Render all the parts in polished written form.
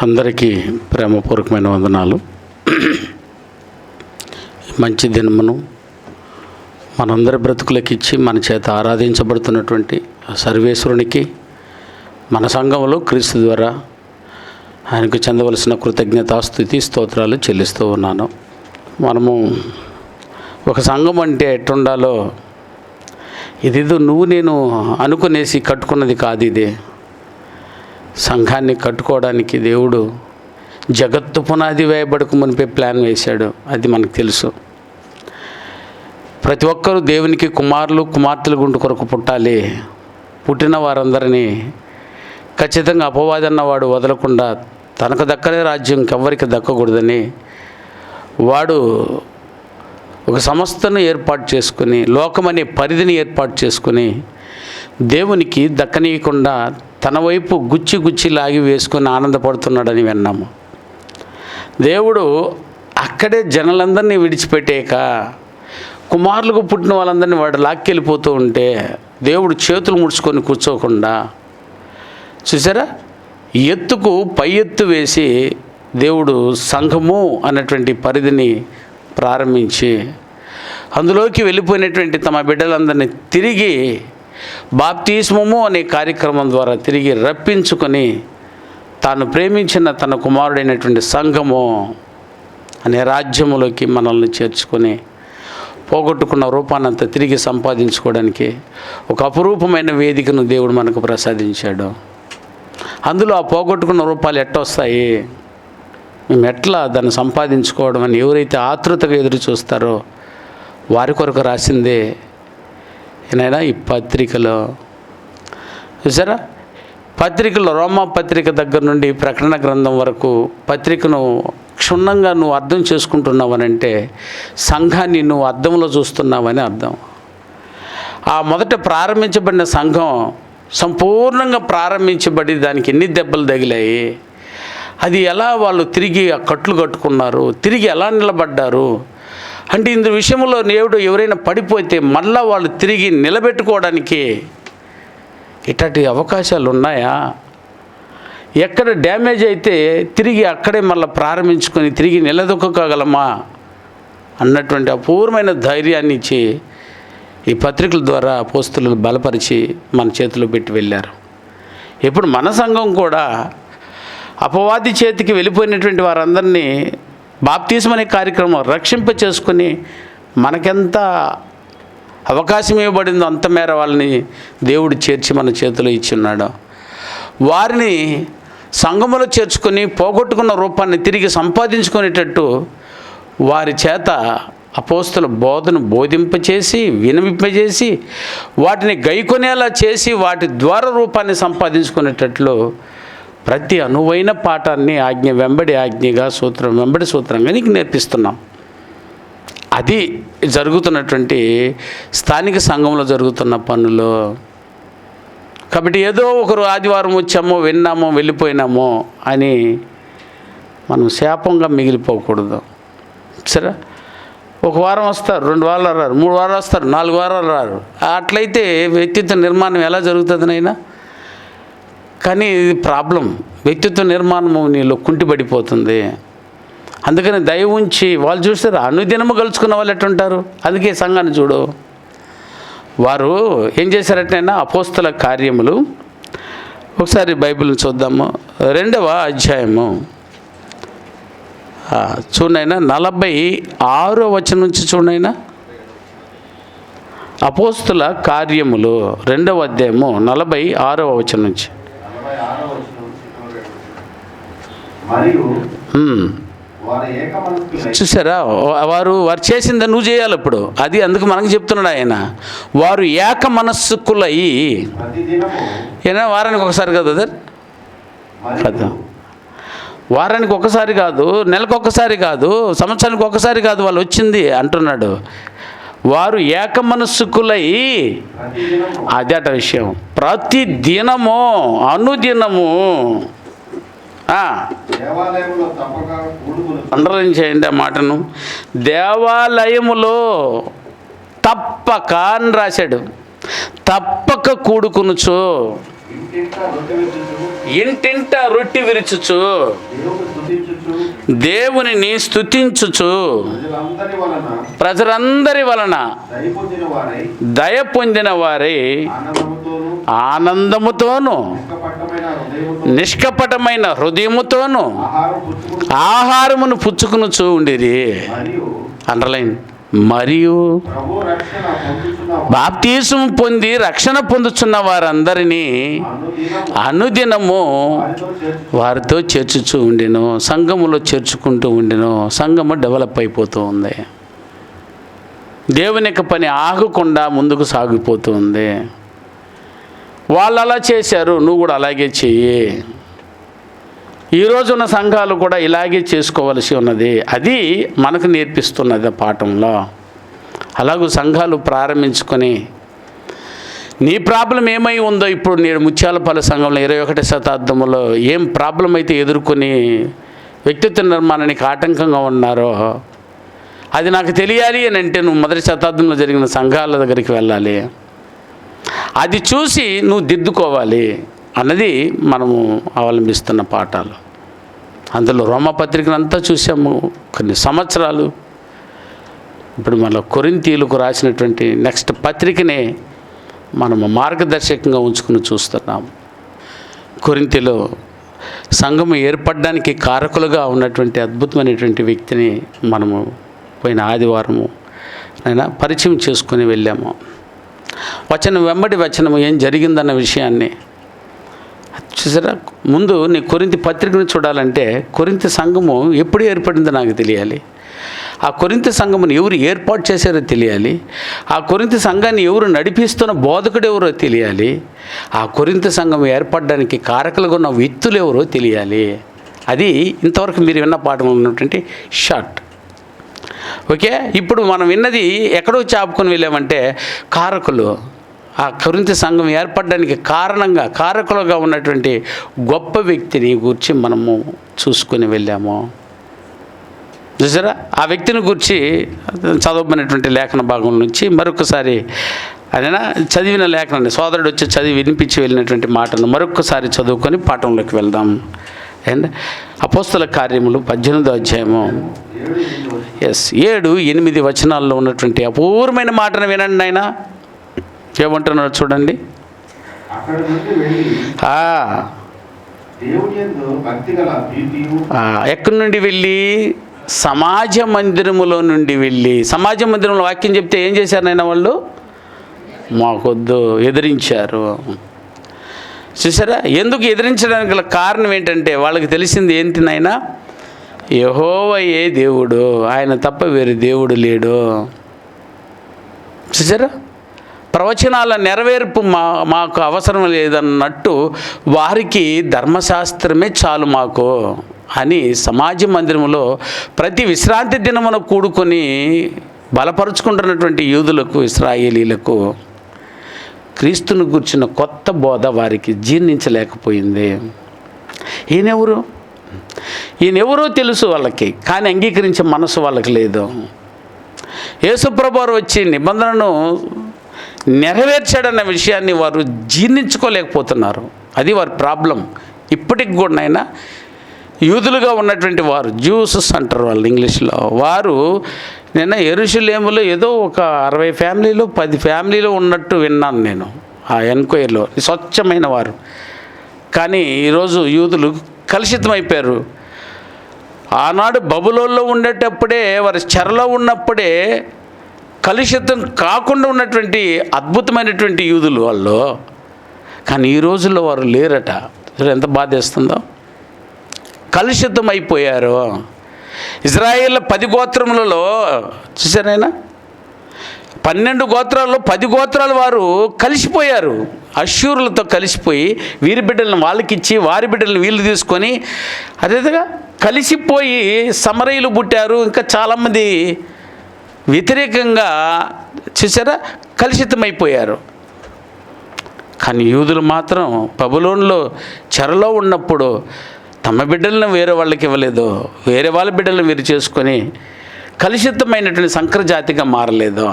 అందరికీ ప్రేమపూర్వకమైన వందనాలు. మంచి దినమును మనందరి బ్రతుకులకిచ్చి మన చేత ఆరాధించబడుతున్నటువంటి సర్వేశ్వరునికి మన సంఘంలో క్రీస్తు ద్వారా ఆయనకు చెందవలసిన కృతజ్ఞతాస్తుతి స్తోత్రాలు చెల్లిస్తూ ఉన్నాను. మనము ఒక సంఘం అంటే ఎట్టుండాలో, ఇదేదో నువ్వు నేను అనుకునేసి కట్టుకున్నది కాదు. ఇదే సంఘాన్ని కట్టుకోవడానికి దేవుడు జగత్తు పునాది వేయబడకు మునిపే ప్లాన్ వేశాడు. అది మనకు తెలుసు. ప్రతి ఒక్కరూ దేవునికి కుమారులు కుమార్తెలు గుండు కొరకు పుట్టాలి. పుట్టిన వారందరినీ ఖచ్చితంగా అపవాదన్నవాడు వదలకుండా తనకు దక్కనే రాజ్యం ఇంకెవ్వరికి దక్కకూడదని వాడు ఒక సంస్థను ఏర్పాటు చేసుకుని, లోకమనే పరిధిని ఏర్పాటు చేసుకుని దేవునికి దక్కనీయకుండా తన వైపు గుచ్చి లాగి వేసుకొని ఆనందపడుతున్నాడని విన్నాము. దేవుడు అక్కడే జనులందరినీ విడిచిపెట్టాక కుమారులకు పుట్టిన వాళ్ళందరినీ వాడు లాక్కెళ్ళిపోతూ ఉంటే దేవుడు చేతులు ముడుచుకొని కూర్చోకుండా, చూసారా, ఎత్తుకు పై ఎత్తు వేసి దేవుడు సంఘము అన్నటువంటి పరిధిని ప్రారంభించి అందులోకి వెళ్ళిపోయినటువంటి తమ బిడ్డలందరినీ తిరిగి బాప్తిస్మము అనే కార్యక్రమం ద్వారా తిరిగి రప్పించుకొని తాను ప్రేమించిన తన కుమారుడైనటువంటి సంఘము అనే రాజ్యములోకి మనల్ని చేర్చుకొని పోగొట్టుకున్న రూపాన్నంతా తిరిగి సంపాదించుకోవడానికి ఒక అపురూపమైన వేదికను దేవుడు మనకు ప్రసాదించాడు. అందులో ఆ పోగొట్టుకున్న రూపాలు ఎట్టొస్తాయి, మేము ఎట్లా దాన్ని సంపాదించుకోవడం అని ఎవరైతే ఆతృతగా ఎదురు చూస్తారో వారి కొరకు రాసిందే ఏనైనా ఈ పత్రికలో. చూసారా, పత్రికలో రోమా పత్రిక దగ్గర నుండి ప్రకటన గ్రంథం వరకు పత్రికను క్షుణ్ణంగా నువ్వు అర్థం చేసుకుంటున్నావనంటే సంఘాన్ని నువ్వు అర్థంలో చూస్తున్నావని అర్థం. ఆ మొదట ప్రారంభించబడిన సంఘం సంపూర్ణంగా ప్రారంభించబడి దానికి ఎన్ని దెబ్బలు తగిలాయి, అది ఎలా వాళ్ళు తిరిగి ఆ కట్లు కట్టుకున్నారు, తిరిగి ఎలా నిలబడ్డారు అంటే ఇందు విషయంలో దేవుడు ఎవరైనా పడిపోతే మళ్ళా వాళ్ళు తిరిగి నిలబెట్టుకోవడానికి ఇట్లాంటి అవకాశాలు ఉన్నాయా? ఎక్కడ డ్యామేజ్ అయితే తిరిగి అక్కడే మళ్ళీ ప్రారంభించుకొని తిరిగి నిలదొక్కగలమా అన్నటువంటి అపూర్వమైన ధైర్యాన్ని ఇచ్చి ఈ పత్రికల ద్వారా అపోస్తలులు బలపరిచి మన చేతిలో పెట్టి వెళ్ళారు. ఇప్పుడు మన సంఘం కూడా అపవాది చేతికి వెళ్ళిపోయినటువంటి వారందరినీ బాప్తిస్మం అనే కార్యక్రమం రక్షింప చేసుకుని మనకెంత అవకాశం ఇవ్వబడిందో అంత మేర వాళ్ళని దేవుడు చేర్చి మన చేతిలో ఇచ్చున్నాడు. వారిని సంఘములో చేర్చుకొని పోగొట్టుకున్న రూపాన్ని తిరిగి సంపాదించుకునేటట్టు వారి చేత అపోస్తల బోధను బోధింపచేసి వినిపింపజేసి వాటిని గైకొనేలా చేసి వాటి ద్వారా రూపాన్ని సంపాదించుకునేటట్లు ప్రతి అనువైన పాఠాన్ని ఆజ్ఞ వెంబడి ఆజ్ఞగా సూత్రం వెంబడి సూత్రంగా నీకు నేర్పిస్తున్నాం. అది జరుగుతున్నటువంటి స్థానిక సంఘంలో జరుగుతున్న పనులు. కాబట్టి ఏదో ఒకరు ఆదివారం వచ్చామో విన్నామో వెళ్ళిపోయినామో అని మనం శాపంగా మిగిలిపోకూడదు. సరే, ఒక వారం వస్తారు, 2 వారాలు రారు, 3 వారాలు వస్తారు, 4 వారాలు రారు. అట్లయితే వ్యక్తిత్వ నిర్మాణం ఎలా జరుగుతుంది నైనా? కానీ ఇది ప్రాబ్లం. వ్యక్తిత్వ నిర్మాణము నీలో కుంటిపడిపోతుంది. అందుకని దయ ఉంచి వాళ్ళు చూస్తారు, అనుదినము కలుసుకున్న వాళ్ళు ఎట్టుంటారు. అందుకే సంఘాన్ని చూడు, వారు ఏం చేశారటైనా అపోస్తల కార్యములు ఒకసారి బైబిల్ని చూద్దాము. 2వ అధ్యాయము చూడైనా 46వ వచనం నుంచి చూడైనా. అపోస్తల కార్యములు 2వ అధ్యాయము 46వ వచనం నుంచి. చూసారా, వారు చేసిందని నువ్వు చేయాలి ఇప్పుడు. అది అందుకు మనకు చెప్తున్నాడు ఆయన. వారు ఏక మనస్సుకులై, ఏనా వారానికి ఒకసారి కాదు అదే కదా, వారానికి ఒకసారి కాదు, నెలకు ఒకసారి కాదు, సంవత్సరానికి ఒకసారి కాదు వాళ్ళు వచ్చింది అంటున్నాడు. వారు ఏక మనస్సుకులై, అదేట విషయం, ప్రతి దినము అనుదినము అండర్లైన్ చేయండి ఆ మాటను. దేవాలయములో తప్పక అని రాశాడు. తప్పక కూడుకునుచు ఇంటింట రొట్టి విరుచుచు దేవునిని స్తుతించుచు ప్రజలందరి వలన దయ పొందిన వారై ఆనందముతోను నిష్కపటమైన హృదయముతోను ఆహారమును పుచ్చుకునుచు ఉండిరి. అండర్లైన్. మరియు బాప్తీసం పొంది రక్షణ పొందుచున్న వారందరినీ అనుదినము వారితో చేర్చుచూ ఉండెను. సంఘములో చేర్చుకుంటూ ఉండెను. సంఘము డెవలప్ అయిపోతూ ఉంది. దేవుని యొక్క పని ఆగకుండా ముందుకు సాగిపోతూ ఉంది. వాళ్ళు అలా చేశారు, నువ్వు కూడా అలాగే చెయ్యి. ఈరోజున్న సంఘాలు కూడా ఇలాగే చేసుకోవలసి ఉన్నది. అది మనకు నేర్పిస్తున్నది పాఠంలో. అలాగూ సంఘాలు ప్రారంభించుకొని నీ ప్రాబ్లం ఏమై ఉందో ఇప్పుడు నేను ముత్యాలపల్లి సంఘంలో 21వ శతాబ్దంలో ఏం ప్రాబ్లం అయితే ఎదుర్కొని వ్యక్తిత్వ నిర్మాణానికి ఆటంకంగా ఉన్నారో అది నాకు తెలియాలి అని అంటే నువ్వు 1వ శతాబ్దంలో జరిగిన సంఘాల దగ్గరికి వెళ్ళాలి. అది చూసి నువ్వు దిద్దుకోవాలి అన్నది మనము అవలంబిస్తున్న పాఠాలు. అందులో రోమపత్రికనంతా చూసాము కొన్ని సంవత్సరాలు. ఇప్పుడు మన కొరింథీయులకు రాసినటువంటి నెక్స్ట్ పత్రికనే మనము మార్గదర్శకంగా ఉంచుకుని చూస్తున్నాము. కొరింథీలో సంఘము ఏర్పడడానికి కారకులుగా ఉన్నటువంటి అద్భుతమైనటువంటి వ్యక్తిని మనము పోయిన ఆదివారము అయినా పరిచయం చేసుకొని వెళ్ళాము. వచనం వెంబడి వచనము ఏం జరిగిందన్న విషయాన్ని చూసారా. ముందు నీ కొరింథీ పత్రికను చూడాలంటే కొరింథీ సంఘము ఎప్పుడు ఏర్పడిందో నాకు తెలియాలి. ఆ కొరింథీ సంఘమును ఎవరు ఏర్పాటు చేశారో తెలియాలి. ఆ కొరింథీ సంఘాన్ని ఎవరు నడిపిస్తున్న బోధకుడు ఎవరో తెలియాలి. ఆ కొరింథీ సంఘం ఏర్పడడానికి కారకులుగా ఉన్న వ్యక్తులు ఎవరో తెలియాలి. అది ఇంతవరకు మీరు విన్న పాఠంలో ఉన్నటువంటి షార్ట్. ఓకే, ఇప్పుడు మనం విన్నది ఎక్కడో చాపుకొని వెళ్ళామంటే కారకులు. ఆ కొరింథీ సంఘం ఏర్పడడానికి కారకులుగా ఉన్నటువంటి గొప్ప వ్యక్తిని గురించి మనము చూసుకొని వెళ్ళాము. చూసారా, ఆ వ్యక్తిని గురించి చదవబడినటువంటి లేఖన భాగం నుంచి మరొకసారి అదేనా చదివిన లేఖనాన్ని సోదరుడు వచ్చి చదివి వినిపించి వెళ్ళినటువంటి మాటను మరొకసారి చదువుకొని పాఠంలోకి వెళ్దాం. అండ్ అపోస్తల కార్యములు 18వ అధ్యాయము 7-8 వచనాల్లో ఉన్నటువంటి అపూర్వమైన మాటను వినండి. ఆయన ఏమంటున్నాడు చూడండి. ఎక్కడి నుండి వెళ్ళి సమాజ మందిరములో నుండి వెళ్ళి, సమాజ మందిరంలో వాక్యం చెప్తే ఏం చేశారు నాయన వాళ్ళు? మాకొద్దు, ఎదిరించారు. చూసారా, ఎందుకు ఎదిరించడానికి గల కారణం ఏంటంటే వాళ్ళకి తెలిసింది ఏంటి నాయన? యెహోవాయే దేవుడు, ఆయన తప్ప వేరే దేవుడు లేడు. చూసారా, ప్రవచనాల నెరవేర్పు మాకు అవసరం లేదన్నట్టు వారికి ధర్మశాస్త్రమే చాలు మాకు అని సమాజ మందిరంలో ప్రతి విశ్రాంతి దినమున కూడుకొని బలపరుచుకుంటున్నటువంటి యూదులకు, ఇశ్రాయేలీలకు క్రీస్తును గుర్చిన కొత్త బోధ వారికి జీర్ణించలేకపోయింది. ఈయనెవరో తెలుసు వాళ్ళకి, కానీ అంగీకరించే మనసు వాళ్ళకి లేదు. యేసుప్రభువారు వచ్చి నిబంధనను నెరవేర్చాడన్న విషయాన్ని వారు జీర్ణించుకోలేకపోతున్నారు. అది వారి ప్రాబ్లం. ఇప్పటికి కూడా నాయన యూదులుగా ఉన్నటువంటి వారు, జ్యూసెస్ అంటారు వాళ్ళు ఇంగ్లీష్లో, వారు నిన్న యెరూషలేములో ఏదో ఒక 60 ఫ్యామిలీలో 10 ఫ్యామిలీలో ఉన్నట్టు విన్నాను నేను ఆ ఎన్క్వైరీలో. స్వచ్ఛమైన వారు. కానీ ఈరోజు యూదులు కలుషితమైపోయారు. ఆనాడు బబులోన్లో ఉండేటప్పుడే, వారి చెరలో ఉన్నప్పుడే కలుషితం కాకుండా ఉన్నటువంటి అద్భుతమైనటువంటి యూదులు వాళ్ళు. కానీ ఈ రోజుల్లో వారు లేరట. ఎంత బాధేస్తుందో. కలుషితం అయిపోయారు. ఇజ్రాయేల్ 10 గోత్రములలో చూసారైనా 12 గోత్రాల్లో 10 గోత్రాలు వారు కలిసిపోయారు. అష్షూరులతో కలిసిపోయి వీరి బిడ్డలను వాళ్ళకిచ్చి వారి బిడ్డలను వీళ్ళు తీసుకొని అదేవిధంగా కలిసిపోయి సమరయులు పుట్టారు. ఇంకా చాలామంది వ్యతిరేకంగా చూసారా కలుషితమైపోయారు. కానీ యూదులు మాత్రం బబులోనులో చెరలో ఉన్నప్పుడు తమ బిడ్డలను వేరే వాళ్ళకి ఇవ్వలేదు, వేరే వాళ్ళ బిడ్డలను వీరు చేసుకొని కలుషితమైనటువంటి సంకరజాతిగా మారలేదు.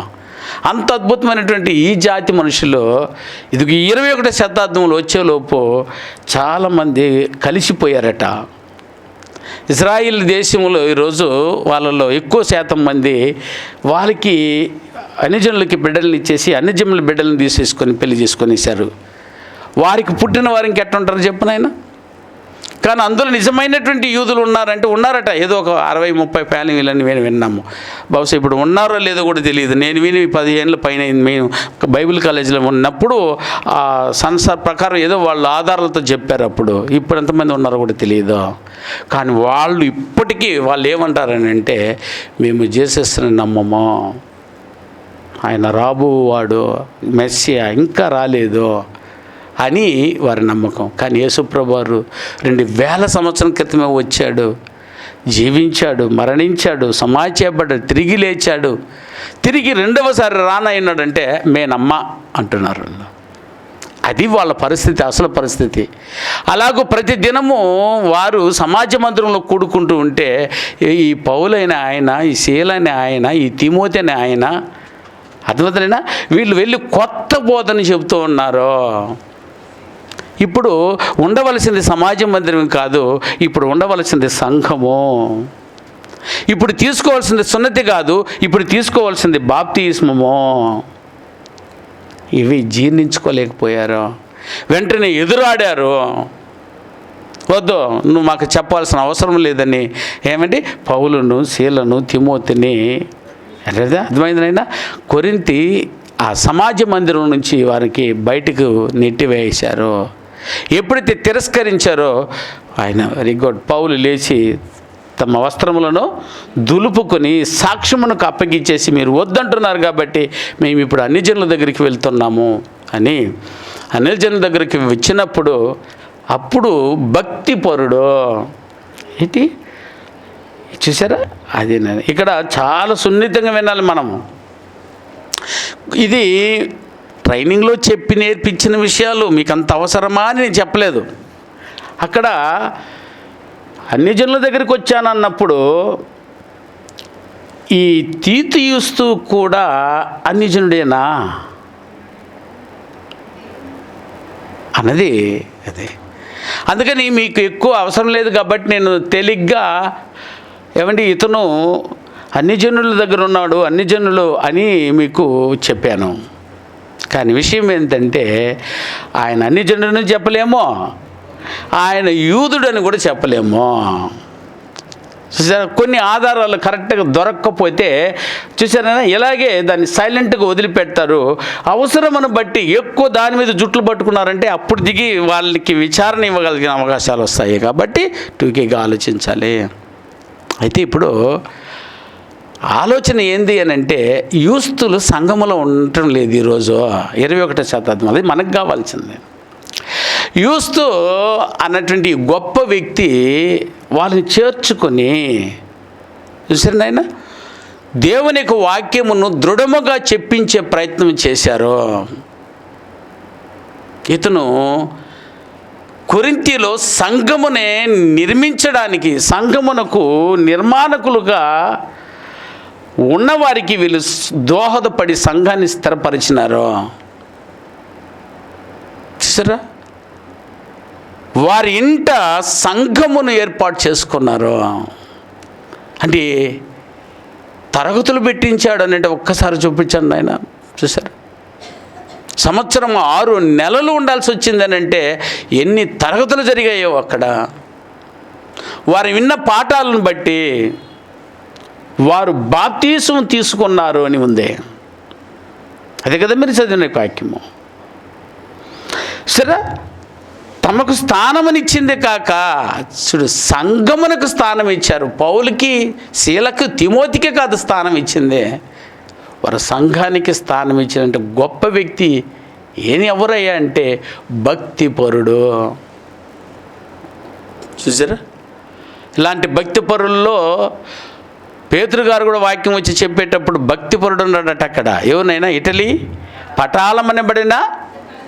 అంత అద్భుతమైనటువంటి ఈ జాతి మనుషులు ఇది 21వ శతాబ్దంలో వచ్చేలోపు చాలామంది కలిసిపోయారట. ఇజ్రాయిల్ దేశంలో ఈరోజు వాళ్ళలో ఎక్కువ శాతం మంది వాళ్ళకి అన్యజనులకి బిడ్డలను ఇచ్చేసి అన్యజనుల బిడ్డలను తీసేసుకొని పెళ్లి చేసుకొనేసారు. వారికి పుట్టిన వారికి ఎట్లుంటారు చెప్పు నాయన. కానీ అందులో నిజమైనటువంటి యూదులు ఉన్నారట. ఏదో ఒక 60-30 ఫ్యామిలీలని మేము విన్నాము. బహుశా ఇప్పుడు ఉన్నారో లేదో కూడా తెలియదు. నేను విని 10 ఏళ్ళ పైన మేము బైబిల్ కాలేజీలో ఉన్నప్పుడు ఆ సంసార ప్రకారం ఏదో వాళ్ళు ఆధారాలతో చెప్పారు. ఇప్పుడు ఎంతమంది ఉన్నారో కూడా తెలియదు. కానీ వాళ్ళు ఇప్పటికీ వాళ్ళు ఏమంటారని అంటే, మేము జీసస్ని నమ్మము, ఆయన రాబోవాడు మెస్సియా ఇంకా రాలేదు అని వారి నమ్మకం. కానీ యేసుప్రభు వారు 2000 సంవత్సరం క్రితమే వచ్చాడు, జీవించాడు, మరణించాడు, సమాధి చేయబడ్డాడు, తిరిగి లేచాడు, తిరిగి రెండవసారి రానయ్యాడంటే మేనమ్మ అంటున్నారు. అది వాళ్ళ పరిస్థితి, అసలు పరిస్థితి. అలాగూ ప్రతి దినము వారు సమాజ మందిరంలో కూడుకుంటూ ఉంటే ఈ పౌలైన ఆయన, ఈ శీలైన ఆయన, ఈ తిమోతి అనే ఆయన, అర్థమవుతుందేనా, వీళ్ళు వెళ్ళి కొత్త బోధన చెబుతూ ఉన్నారు. ఇప్పుడు ఉండవలసింది సమాజ మందిరం కాదు, ఇప్పుడు ఉండవలసింది సంఘము. ఇప్పుడు తీసుకోవాల్సింది సున్నతి కాదు, ఇప్పుడు తీసుకోవాల్సింది బాప్తిస్మము. ఇవి జీర్ణించుకోలేకపోయారు. వెంటనే ఎదురాడారు. వద్దు, నువ్వు మాకు చెప్పాల్సిన అవసరం లేదని ఏమండి పౌలును, శీలను, తిమోతిని అర్థమైందనైనా కొరింథీ ఆ సమాజ మందిరం నుంచి వారికి బయటకు నెట్టివేశారు. ఎప్పుడైతే తిరస్కరించారో ఆయన వెరీ గుడ్ పౌలు లేచి తమ వస్త్రములను దులుపుకొని సాక్ష్యమునకు అప్పగించేసి, మీరు వద్దంటున్నారు కాబట్టి మేము ఇప్పుడు అన్యజనుల దగ్గరికి వెళ్తున్నాము అని అన్యజనుల దగ్గరికి వచ్చినప్పుడు అప్పుడు భక్తిపరుడు ఏంటి చూసారా, అది ఇక్కడ చాలా సున్నితంగా వినాలి మనము. ఇది ట్రైనింగ్లో చెప్పి నేర్పించిన విషయాలు మీకు అంత అవసరమా అని నేను చెప్పలేదు. అక్కడ అన్యజనుల దగ్గరికి వచ్చానన్నప్పుడు ఈ తీతుయుస్తు కూడా అన్యజనుడేనా అన్నది అదే. అందుకని మీకు ఎక్కువ అవసరం లేదు కాబట్టి నేను తేలిగ్గా ఏమంటే ఇతను అన్యజనుల దగ్గర ఉన్నాడు, అన్యజనులు అని మీకు చెప్పాను. కానీ విషయం ఏంటంటే ఆయన అన్యజనుడని చెప్పలేమో, ఆయన యూదుడని కూడా చెప్పలేమో. చూసారా, కొన్ని ఆధారాలు కరెక్ట్గా దొరక్కపోతే చూసారా ఇలాగే దాన్ని సైలెంట్గా వదిలిపెడతారు. అవసరమును బట్టి ఎక్కువ దాని మీద జుట్లు పట్టుకున్నారంటే అప్పుడు దిగి వాళ్ళకి విచారణ ఇవ్వగలిగిన అవకాశాలు వస్తాయి. కాబట్టి టూకీగా ఆలోచించాలి. అయితే ఇప్పుడు ఆలోచన ఏంది అని అంటే యూస్తులు సంఘములో ఉండటం లేదు ఈరోజు 21వ శతాబ్దం. అది మనకు కావాల్సింది. యూస్తు అన్నటువంటి గొప్ప వ్యక్తి వాళ్ళని చేర్చుకొని చూసారు నాయన దేవుని యొక్క వాక్యమును దృఢముగా చెప్పించే ప్రయత్నం చేశారు. ఇతను కొరింథీలో సంఘమునే నిర్మించడానికి, సంఘమునకు నిర్మాణకులుగా ఉన్నవారికి వీళ్ళు దోహదపడి సంఘాన్ని స్థిరపరిచినారు. చూసారా, వారి ఇంట సంఘమును ఏర్పాటు చేసుకున్నారు. అంటే తరగతులు పెట్టించాడు అంటే ఒక్కసారి చూపించండి ఆయన. చూసారు, సంవత్సరం 6 నెలలు ఉండాల్సి వచ్చిందని అంటే ఎన్ని తరగతులు జరిగాయో అక్కడ. వారు విన్న పాఠాలను బట్టి వారు బాప్తీసం తీసుకున్నారు అని ఉంది. అదే కదా మీరు చదివిన వాక్యము. సరే, తమకు స్థానమనిచ్చింది కాక చూడు సంఘమునకు స్థానం ఇచ్చారు. పౌలుకి, శీలకు, తిమోతికే కాదు స్థానం ఇచ్చింది, వారు సంఘానికి స్థానం ఇచ్చినంటే గొప్ప వ్యక్తి ఎవరయ్యా అంటే భక్తిపరుడు. చూసారా, ఇలాంటి భక్తిపరుల్లో పేతురు గారు కూడా వాక్యం వచ్చి చెప్పేటప్పుడు భక్తిపరుడు ఉన్నాడట. అక్కడ ఎవరినైనా ఇటలీ పటాలమనబడిన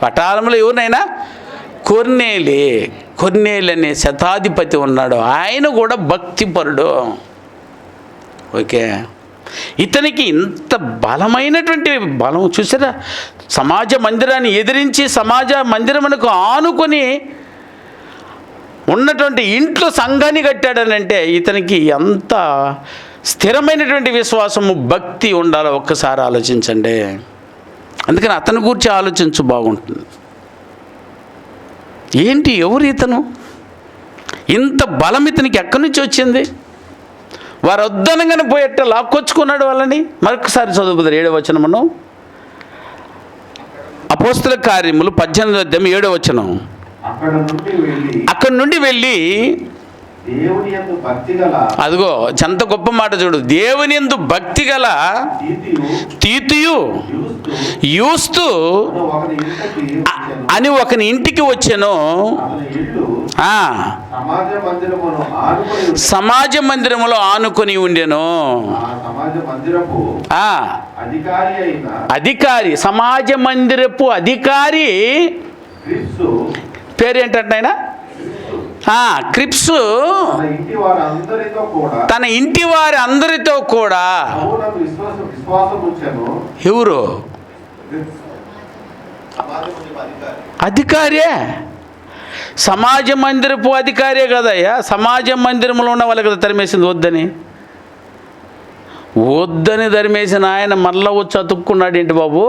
పటాలంలో ఎవరినైనా కొర్నేలి అనే శతాధిపతి ఉన్నాడు. ఆయన కూడా భక్తిపరుడు. ఓకే, ఇతనికి ఇంత బలమైనటువంటి బలం చూసారా, సమాజ మందిరాన్ని ఎదిరించి సమాజ మందిరమునకు ఆనుకొని ఉన్నటువంటి ఇంట్లో సంఘాన్ని కట్టాడనంటే ఇతనికి ఎంత స్థిరమైనటువంటి విశ్వాసము, భక్తి ఉండాలో ఒక్కసారి ఆలోచించండి. అందుకని అతని గురించి ఆలోచించు, బాగుంటుంది. ఏంటి, ఎవరు ఇతను? ఇంత బలం ఇతనికి ఎక్కడి నుంచి వచ్చింది? వారు వద్దనగానే పోయేట లాక్కొచ్చుకున్నాడు వాళ్ళని. మరొకసారి చదువుతారు 7వ వచనమును, అపోస్తల కార్యములు 18వ అధ్యాయం 7వ వచనం. అక్కడి నుండి వెళ్ళి అదిగో ఎంత గొప్ప మాట చూడు, దేవుని యందు భక్తి గల తీతుయు యూస్తు అని ఒకని ఇంటికి వచ్చెను. సమాజ మందిరములో ఆనుకొని ఉండెను. అధికారి, సమాజ మందిరపు అధికారి పేరేంటంటే ఆయన క్రిప్స్ తన ఇంటి వారి అందరితో కూడా ఎవరు? అధికారియే, సమాజ మందిరపు అధికారే కదయ్యా. సమాజ మందిరంలో ఉన్న వాళ్ళకి కదా తరిమేసింది వద్దని తరిమేసిన ఆయన మళ్ళా వచ్చి అతుక్కున్నాడు ఏంటి బాబు?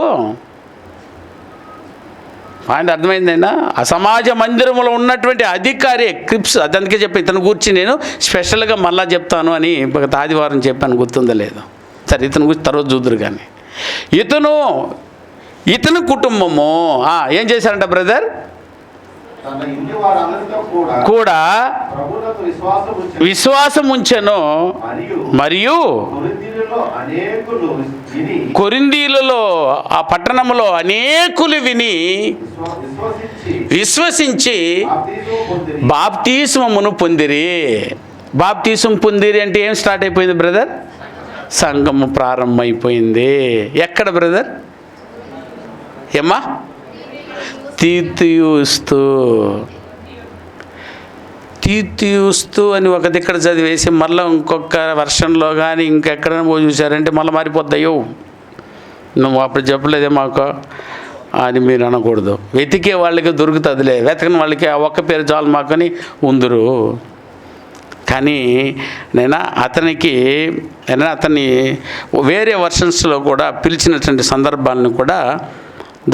ఆయన అర్థమైందైనా ఆ సమాజ మందిరంలో ఉన్నటువంటి అధికారి క్రిప్స్. అదందుకే చెప్పి ఇతను గురించి నేను స్పెషల్గా మళ్ళా చెప్తాను అని ఆదివారం చెప్పాను, గుర్తుందో లేదో. సరే, ఇతను గురించి తర్వాత చూద్దరు. కానీ ఇతను కుటుంబము ఏం చేశారంట బ్రదర్? కూడా విశ్వాసం ఉంచెను. మరియు కొరింథీయులలో ఆ పట్టణంలో అనేకులు విని విశ్వసించి బాప్తిస్మమును పొందిరి. బాప్తిస్మం పొందిరి అంటే ఏం స్టార్ట్ అయిపోయింది బ్రదర్? సంఘము ప్రారంభమైపోయింది. ఎక్కడ బ్రదర్? ఏమ్మా? తీర్తియూస్తూ అని ఒక దిక్కడ చదివేసి మళ్ళీ ఇంకొక వర్షన్లో కానీ ఇంకెక్కడైనా పోయి చూసారంటే మళ్ళీ మారిపోద్దాయో. నువ్వు అప్పుడు చెప్పలేదే మాకు అని మీరు అనకూడదు. వెతికే వాళ్ళకి దొరుకుతుందిలే, వెతకని వాళ్ళకి ఆ ఒక్క పేరు చాలు మాకని ఉందరు. కానీ అతన్ని వేరే వర్షన్స్లో కూడా పిలిచినటువంటి సందర్భాలను కూడా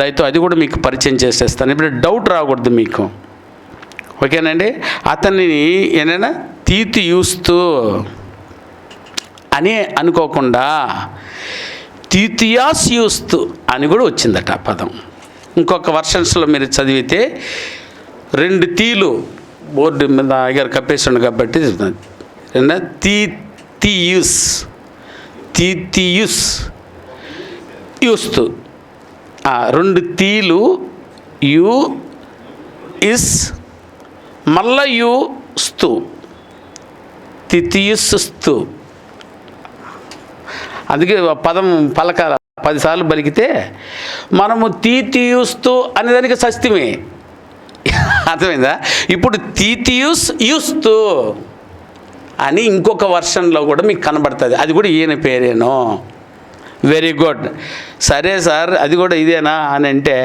దయతో అది కూడా మీకు పరిచయం చేసేస్తాను. ఇప్పుడు డౌట్ రాకూడదు మీకు, ఓకేనండి? అతన్ని తీర్తియూస్తూ అని అనుకోకుండా తీర్తియాస్యూస్తు అని కూడా వచ్చిందట ఆ పదం. ఇంకొక వర్షన్స్లో మీరు చదివితే 2 తీలు బోర్డు మీద అయ్యారు కప్పేస్తుండు కాబట్టి తీర్తియూస్ యూస్తు 2 తీలు యు ఇస్ మళ్ళా యూస్తు తితియుస్తు. అందుకే పదం పలకాల 10 సార్లు పలికితే మనము తీతియూస్తూ అనేదానికి సస్తిమే. అర్థమైందా? ఇప్పుడు తీతియూస్తూ అని ఇంకొక వర్షన్లో కూడా మీకు కనబడుతుంది. అది కూడా ఈయన పేరేనో. Very good. సరే సార్, అది కూడా ఇదేనా అని అంటే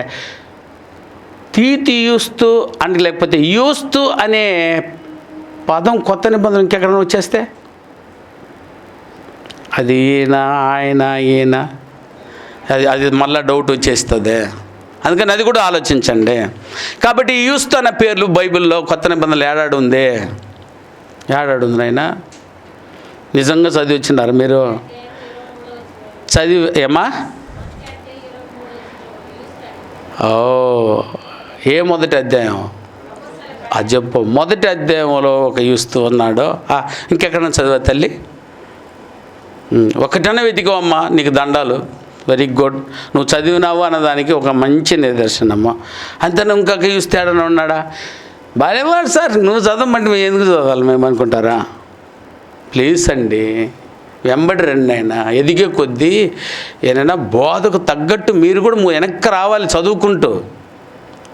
తీతియూస్తూ అంటే లేకపోతే యూస్తూ అనే పదం కొత్త నిబంధన ఇంకెక్కడైనా వచ్చేస్తే అది ఈయన అది మళ్ళీ డౌట్ వచ్చేస్తుంది. అందుకని అది కూడా ఆలోచించండి. కాబట్టి యూస్తూ అనే పేర్లు బైబిల్లో కొత్త నిబంధనలు ఏడాడుంది నాయన? నిజంగా చదివి వచ్చినారు మీరు? ఏమా? ఏ మొదటి అధ్యాయం? అది చెప్పు. మొదటి అధ్యాయంలో ఒక యూస్తూ ఉన్నాడు. ఇంకెక్కడన్నా చదివా తల్లి? ఒకటనే వెతికోమ్మా, నీకు దండాలు. Very good. నువ్వు చదివినావు అన్నదానికి ఒక మంచి నిదర్శనమ్మా. అంతే. ఇంకొక యూస్తూ ఏడన్నా ఉన్నాడా? బాగాలేవాడు సార్, నువ్వు చదవమంటే మేము ఎందుకు చదవాలి మేము అనుకుంటారా? ప్లీజ్ అండి, వెంబడి రండి. అయినా ఎదిగే కొద్దీ ఏదైనా బోధకు తగ్గట్టు మీరు కూడా వెనక్కి రావాలి. చదువుకుంటూ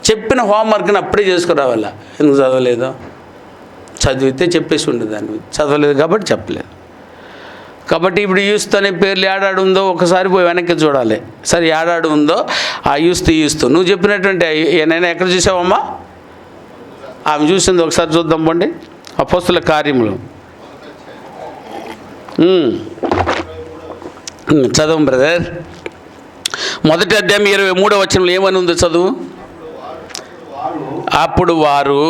చెప్పిన హోంవర్క్ని అప్పుడే చేసుకురావాలా. ఎందుకు చదవలేదు? చదివితే చెప్పేసి ఉండేదాన్ని. చదవలేదు కాబట్టి చెప్పలేదు. కాబట్టి ఇప్పుడు యూస్త్ అనే పేర్లు ఏడాడు ఉందో ఒకసారి పోయి వెనక్కి చూడాలి. సరే ఏడాడు ఉందో ఆ యూస్తు నువ్వు చెప్పినటువంటి నేను ఎక్కడ చూసావమ్మా? ఆమె చూసింది ఒకసారి చూద్దాం పోండి. అపోస్తుల కార్యములు చదువు బ్రదర్. మొదటి అధ్యాయం 23వ వచనంలో ఏమని ఉంది చదువు. అప్పుడు వారు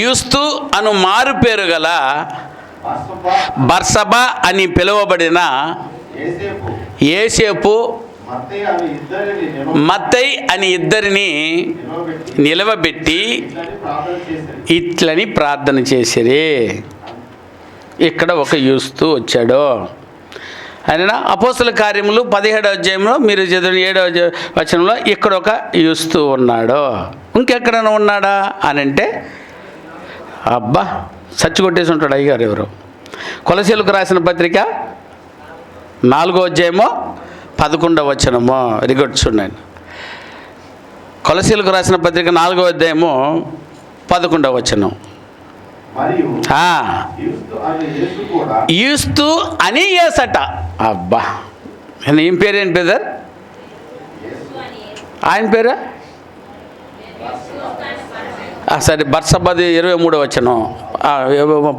యూస్తు అను మారు పేరు గల బర్సబా అని పిలువబడిన యేసేపు మత్తయి అని ఇద్దరిని నిలవబెట్టి ఇట్లని ప్రార్థన చేసిరి. ఇక్కడ ఒక యూస్తు వచ్చాడు. ఆయన అపోస్తుల కార్యములు 17వ అధ్యాయంలో మీరు చదివిన 7వ వచనంలో ఇక్కడ ఒక యూస్తు ఉన్నాడు. ఇంకెక్కడైనా ఉన్నాడా అని అంటే అబ్బా సచ్చి కొట్టేసి ఉంటాడు అయ్యగారు ఎవరు. కొలసీలకు రాసిన పత్రిక 4వ అధ్యాయమో 11వ వచనమో రికార్డ్ చూడండి. కొలసీలకు రాసిన పత్రిక 4వ అధ్యాయము 11వ వచనం. యూస్తు అని యేసట. అబ్బా ఏం పేరేంటి బ్రదర్? ఆయన పేరా? సరే బర్సబాది 23వ వచనం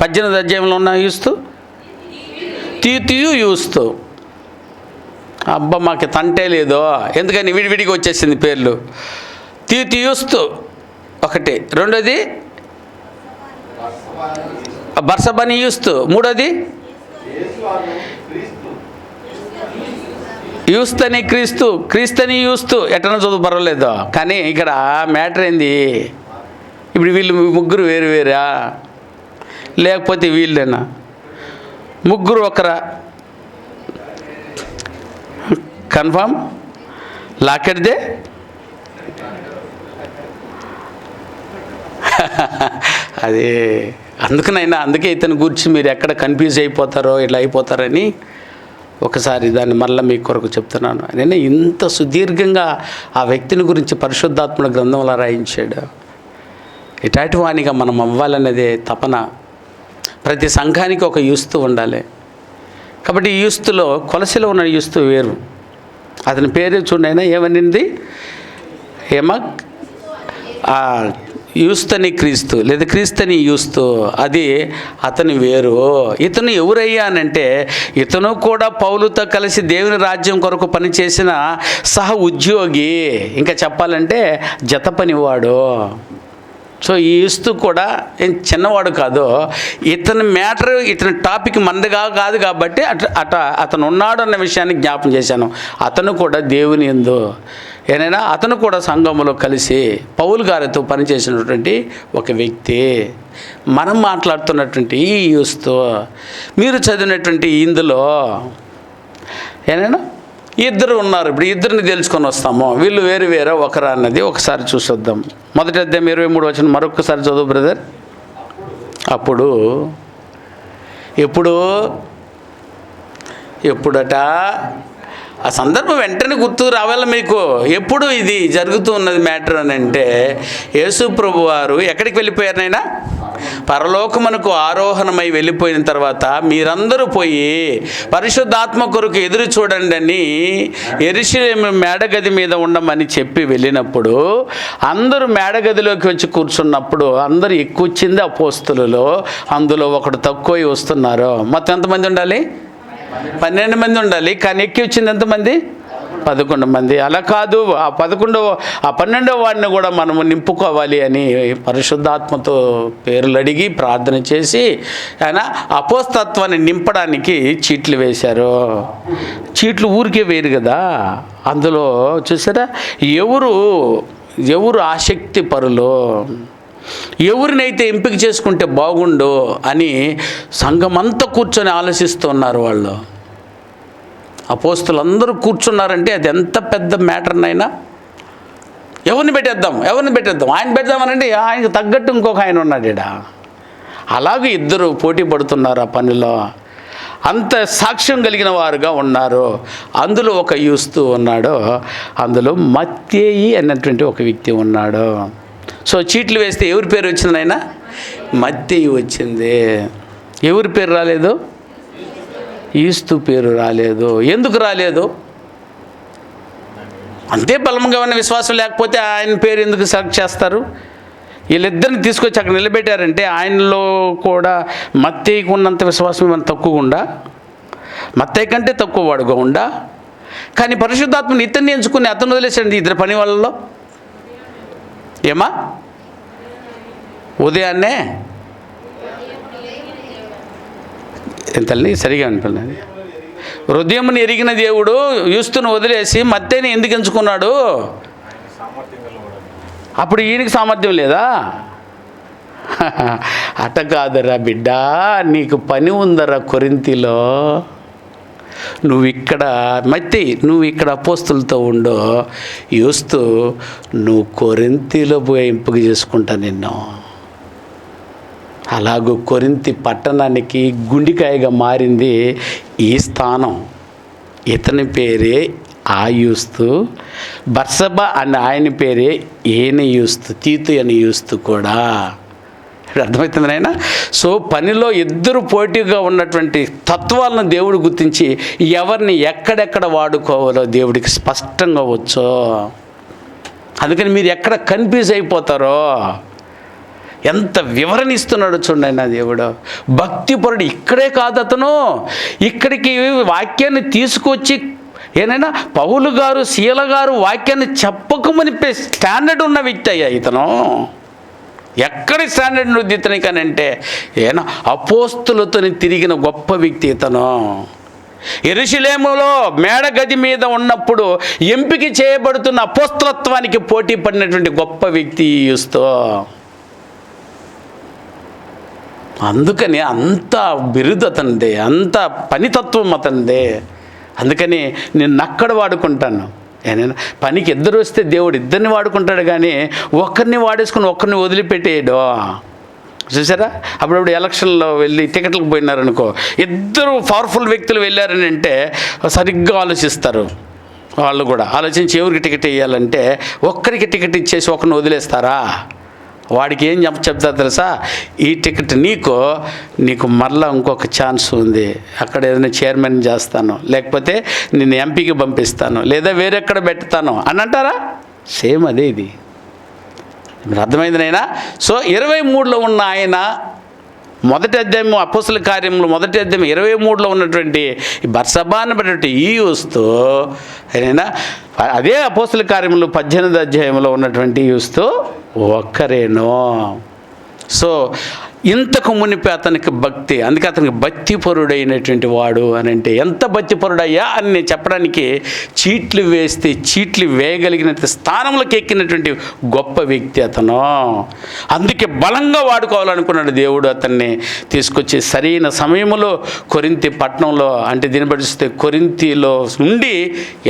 18వ అధ్యాయంలో ఉన్న యూస్తు తీతియు యూస్తు. అబ్బా మాకు తంటే లేదో, ఎందుకని విడివిడిగా వచ్చేసింది పేర్లు. తీతియూస్తు ఒకటి, రెండోది బర్సబాని యూస్తు, మూడోది యూస్తని క్రీస్తు, క్రీస్తని యూస్తు. ఎట్టనో చదువు పర్వాలేదు, కానీ ఇక్కడ మ్యాటర్ ఏంది? ఇప్పుడు వీళ్ళు ముగ్గురు వేరు వేరా లేకపోతే వీళ్ళేనా? ముగ్గురు ఒకరా? కన్ఫామ్ లాకెట్దే. అదే అందుకనైనా అందుకే ఇతను గురించి మీరు ఎక్కడ కన్ఫ్యూజ్ అయిపోతారో ఇట్లా అయిపోతారని ఒకసారి దాన్ని మళ్ళీ మీ కొరకు చెప్తున్నాను. నేను ఇంత సుదీర్ఘంగా ఆ వ్యక్తిని గురించి పరిశుద్ధాత్మల గ్రంథంలో రాయించాడు. ఇటాటి వానిగా మనం అవ్వాలనేదే తపన. ప్రతి సంఘానికి ఒక యూస్తు ఉండాలి. కాబట్టి ఈ యూస్తులో కొలసిలో ఉన్న యూస్తు వేరు. అతని పేరు చూడైనా ఏమనింది? యూస్తని క్రీస్తు లేదా క్రీస్తని యూస్తు, అది అతని వేరు. ఇతను ఎవరయ్యానంటే ఇతను కూడా పౌలుతో కలిసి దేవుని రాజ్యం కొరకు పనిచేసిన సహ ఉద్యోగి, ఇంకా చెప్పాలంటే జత పనివాడు. సో ఈ యూస్తు కూడా ఏం చిన్నవాడు కాదు. ఇతని మ్యాటర్ ఇతని టాపిక్ మందగా కాదు కాబట్టి అతను ఉన్నాడు అన్న విషయాన్ని జ్ఞాపం చేశాను. అతను కూడా దేవుని యందు ఏనైనా అతను కూడా సంఘములో కలిసి పౌలు గారితో పనిచేసినటువంటి ఒక వ్యక్తి. మనం మాట్లాడుతున్నటువంటి ఈ యూస్తు మీరు చదివినటువంటి ఇందులో ఏనైనా ఇద్దరు ఉన్నారు. ఇప్పుడు ఇద్దరిని తెలుసుకొని వస్తాము. వీళ్ళు వేరు వేరే ఒకరా అన్నది ఒకసారి చూసొద్దాం. మొదటి అధ్యాయం 23వ వచనం మరొకసారి చదువు బ్రదర్. అప్పుడు ఎప్పుడట ఆ సందర్భం వెంటనే గుర్తు రావాలి మీకు. ఎప్పుడు ఇది జరుగుతూ ఉన్నది మ్యాటర్ అని అంటే యేసు ప్రభు వారు ఎక్కడికి వెళ్ళిపోయారు? నైనా పరలోకమునకు ఆరోహణమై వెళ్ళిపోయిన తర్వాత మీరందరూ పోయి పరిశుద్ధాత్మ కొరకు ఎదురు చూడండి అని యెరూషలేము మేడగది మీద ఉండమని చెప్పి వెళ్ళినప్పుడు అందరూ మేడగదిలోకి వచ్చి కూర్చున్నప్పుడు అందరూ ఎక్కువ వచ్చింది అపోస్తలులో. అందులో ఒకడు తక్కువ వస్తున్నారు. మొత్తం ఎంతమంది ఉండాలి? 12 మంది ఉండాలి. కానీ ఎక్కి వచ్చింది ఎంతమంది? 11 మంది. అలా కాదు, ఆ 12వ వాడిని కూడా మనము నింపుకోవాలి అని పరిశుద్ధాత్మతో పేర్లు అడిగి ప్రార్థన చేసి ఆయన అపోస్తత్వాన్ని నింపడానికి చీట్లు వేశారు. చీట్లు ఊరికే వేరు కదా. అందులో చూసారా ఎవరు ఆసక్తి పరులు, ఎవరినైతే ఎంపిక చేసుకుంటే బాగుండు అని సంఘమంతా కూర్చొని ఆలోచిస్తున్నారు. వాళ్ళు అపోస్తలులందరూ కూర్చున్నారంటే అది ఎంత పెద్ద మ్యాటర్నైనా ఎవరిని పెట్టేద్దాం ఆయన పెడదామనండి, ఆయనకు తగ్గట్టు ఇంకొక ఆయన ఉన్నాడు ఈడ. అలాగే ఇద్దరు పోటీ పడుతున్నారు ఆ పనిలో. అంత సాక్ష్యం కలిగిన వారుగా ఉన్నారు. అందులో ఒక యూస్తు ఉన్నాడు, అందులో మత్తయి అన్నటువంటి ఒక వ్యక్తి ఉన్నాడు. సో చీట్లు వేస్తే ఎవరి పేరు వచ్చింది? ఆయన మత్తయి వచ్చింది. ఎవరి పేరు రాలేదు? యూస్తు పేరు రాలేదు. ఎందుకు రాలేదు? అంతే బలంగా ఉన్న విశ్వాసం లేకపోతే ఆయన పేరు ఎందుకు సెలెక్ట్ చేస్తారు? వీళ్ళిద్దరిని తీసుకొచ్చి అక్కడ నిలబెట్టారంటే ఆయనలో కూడా మత్తయికి ఉన్నంత విశ్వాసం ఏమైనా తక్కువ ఉండా? మత్తయి కంటే తక్కువ వాడుగా ఉండా? కానీ పరిశుద్ధాత్మని ఇతన్ని ఎంచుకుని అతను వదిలేసండి ఇద్దరు పని వాళ్ళలో. ఏమా ఉదయాన్నే ఎంతల్ని సరిగా అనిపించండి. హృదయముని ఎరిగిన దేవుడు యూస్తును వదిలేసి మత్తయిని ఎందుకు ఎంచుకున్నాడు? అప్పుడు ఈయనకి సామర్థ్యం లేదా? అట కాదురా బిడ్డ, నీకు పని ఉందరా కొరింథీలో. నువ్వు ఇక్కడ అపోస్తులతో ఉండో, యూస్తు నువ్వు కొరింథీలో పోయి ఎంపిక చేసుకుంటా నిన్ను. అలాగూ కొరింథీ పట్టణానికి గుండికాయగా మారింది ఈ స్థానం. ఇతని పేరే ఆ యూస్తు, బర్సబా అనే ఆయన పేరే ఈయన యూస్తు, తీతు అని యూస్తు కూడా. అర్థమవుతుంది నాయన. సో పనిలో ఇద్దరు పోటీగా ఉన్నటువంటి తత్వాలను దేవుడు గుర్తించి ఎవరిని ఎక్కడెక్కడ వాడుకోవాలో దేవుడికి స్పష్టంగా వచ్చో. అందుకని మీరు ఎక్కడ కన్ఫ్యూజ్ అయిపోతారో. ఎంత వివరణ ఇస్తున్నాడో చూడండి నా దేవుడు. భక్తిపరుడు ఇక్కడే కాదు, అతను ఇక్కడికి వాక్యాన్ని తీసుకొచ్చి ఏనైనా పౌలు గారు శీల గారు వాక్యాన్ని చెప్పకమని స్టాండర్డ్ ఉన్న వ్యక్తి అయ్యా ఇతను. ఎక్కడి స్టాండర్డ్ ఉంది ఇతనికనంటే ఏనా అపోస్తులతో తిరిగిన గొప్ప వ్యక్తి ఇతను. యెరూషలేములో మేడగది మీద ఉన్నప్పుడు ఎంపిక చేయబడుతున్న అపోస్తలత్వానికి పోటీ పడినటువంటి గొప్ప వ్యక్తి యూస్తు. అందుకని అంత బిరుదు అతనిదే, అంత పనితత్వం అతనిదే. అందుకని నేను అక్కడ వాడుకుంటాను. ఏనైనా పనికి ఇద్దరు వస్తే దేవుడు ఇద్దరిని వాడుకుంటాడు, కానీ ఒక్కరిని వాడేసుకుని ఒక్కరిని వదిలిపెట్టేయడు. చూసారా? అప్పుడప్పుడు ఎలక్షన్లో వెళ్ళి టికెట్లకు పోయినారనుకో, ఇద్దరు పవర్ఫుల్ వ్యక్తులు వెళ్ళారని అంటే సరిగ్గా ఆలోచిస్తారు. వాళ్ళు కూడా ఆలోచించి ఎవరికి టికెట్ వేయాలంటే ఒక్కరికి టికెట్ ఇచ్చేసి ఒకరిని వదిలేస్తారా? వాడికి ఏం చెప్తారు తెలుసా? ఈ టికెట్ నీకు మరలా ఇంకొక ఛాన్స్ ఉంది, అక్కడ ఏదైనా చైర్మన్ చేస్తాను, లేకపోతే నేను ఎంపీకి పంపిస్తాను, లేదా వేరెక్కడ పెడతాను అని అంటారా? సేమ్ అదే ఇది. మీరు అర్థమైంది నైనా. సో 23లో ఉన్న ఆయన మొదటి అధ్యాయం అపోస్తల కార్యములు మొదటి అధ్యాయం 23లో ఉన్నటువంటి బర్సబా అనబడినటువంటి ఈ యూస్తు అయినా అదే అపోస్తల కార్యములు 18వ అధ్యాయంలో ఉన్నటువంటి యూస్తు ఒక్కరేనో. సో ఇంతకు మునిపి అతనికి భక్తి, అందుకే అతనికి భక్తిపరుడైనటువంటి వాడు అని అంటే ఎంత భక్తిపరుడయ్యా అని నేను చెప్పడానికి చీట్లు వేస్తే చీట్లు వేయగలిగిన స్థానంలోకి ఎక్కినటువంటి గొప్ప వ్యక్తి అతను. అందుకే బలంగా వాడుకోవాలనుకున్నాడు దేవుడు. అతన్ని తీసుకొచ్చి సరైన సమయంలో కొరింథీ పట్టణంలో, అంటే దీన్ని బట్టి కొరింథీలో ఉండి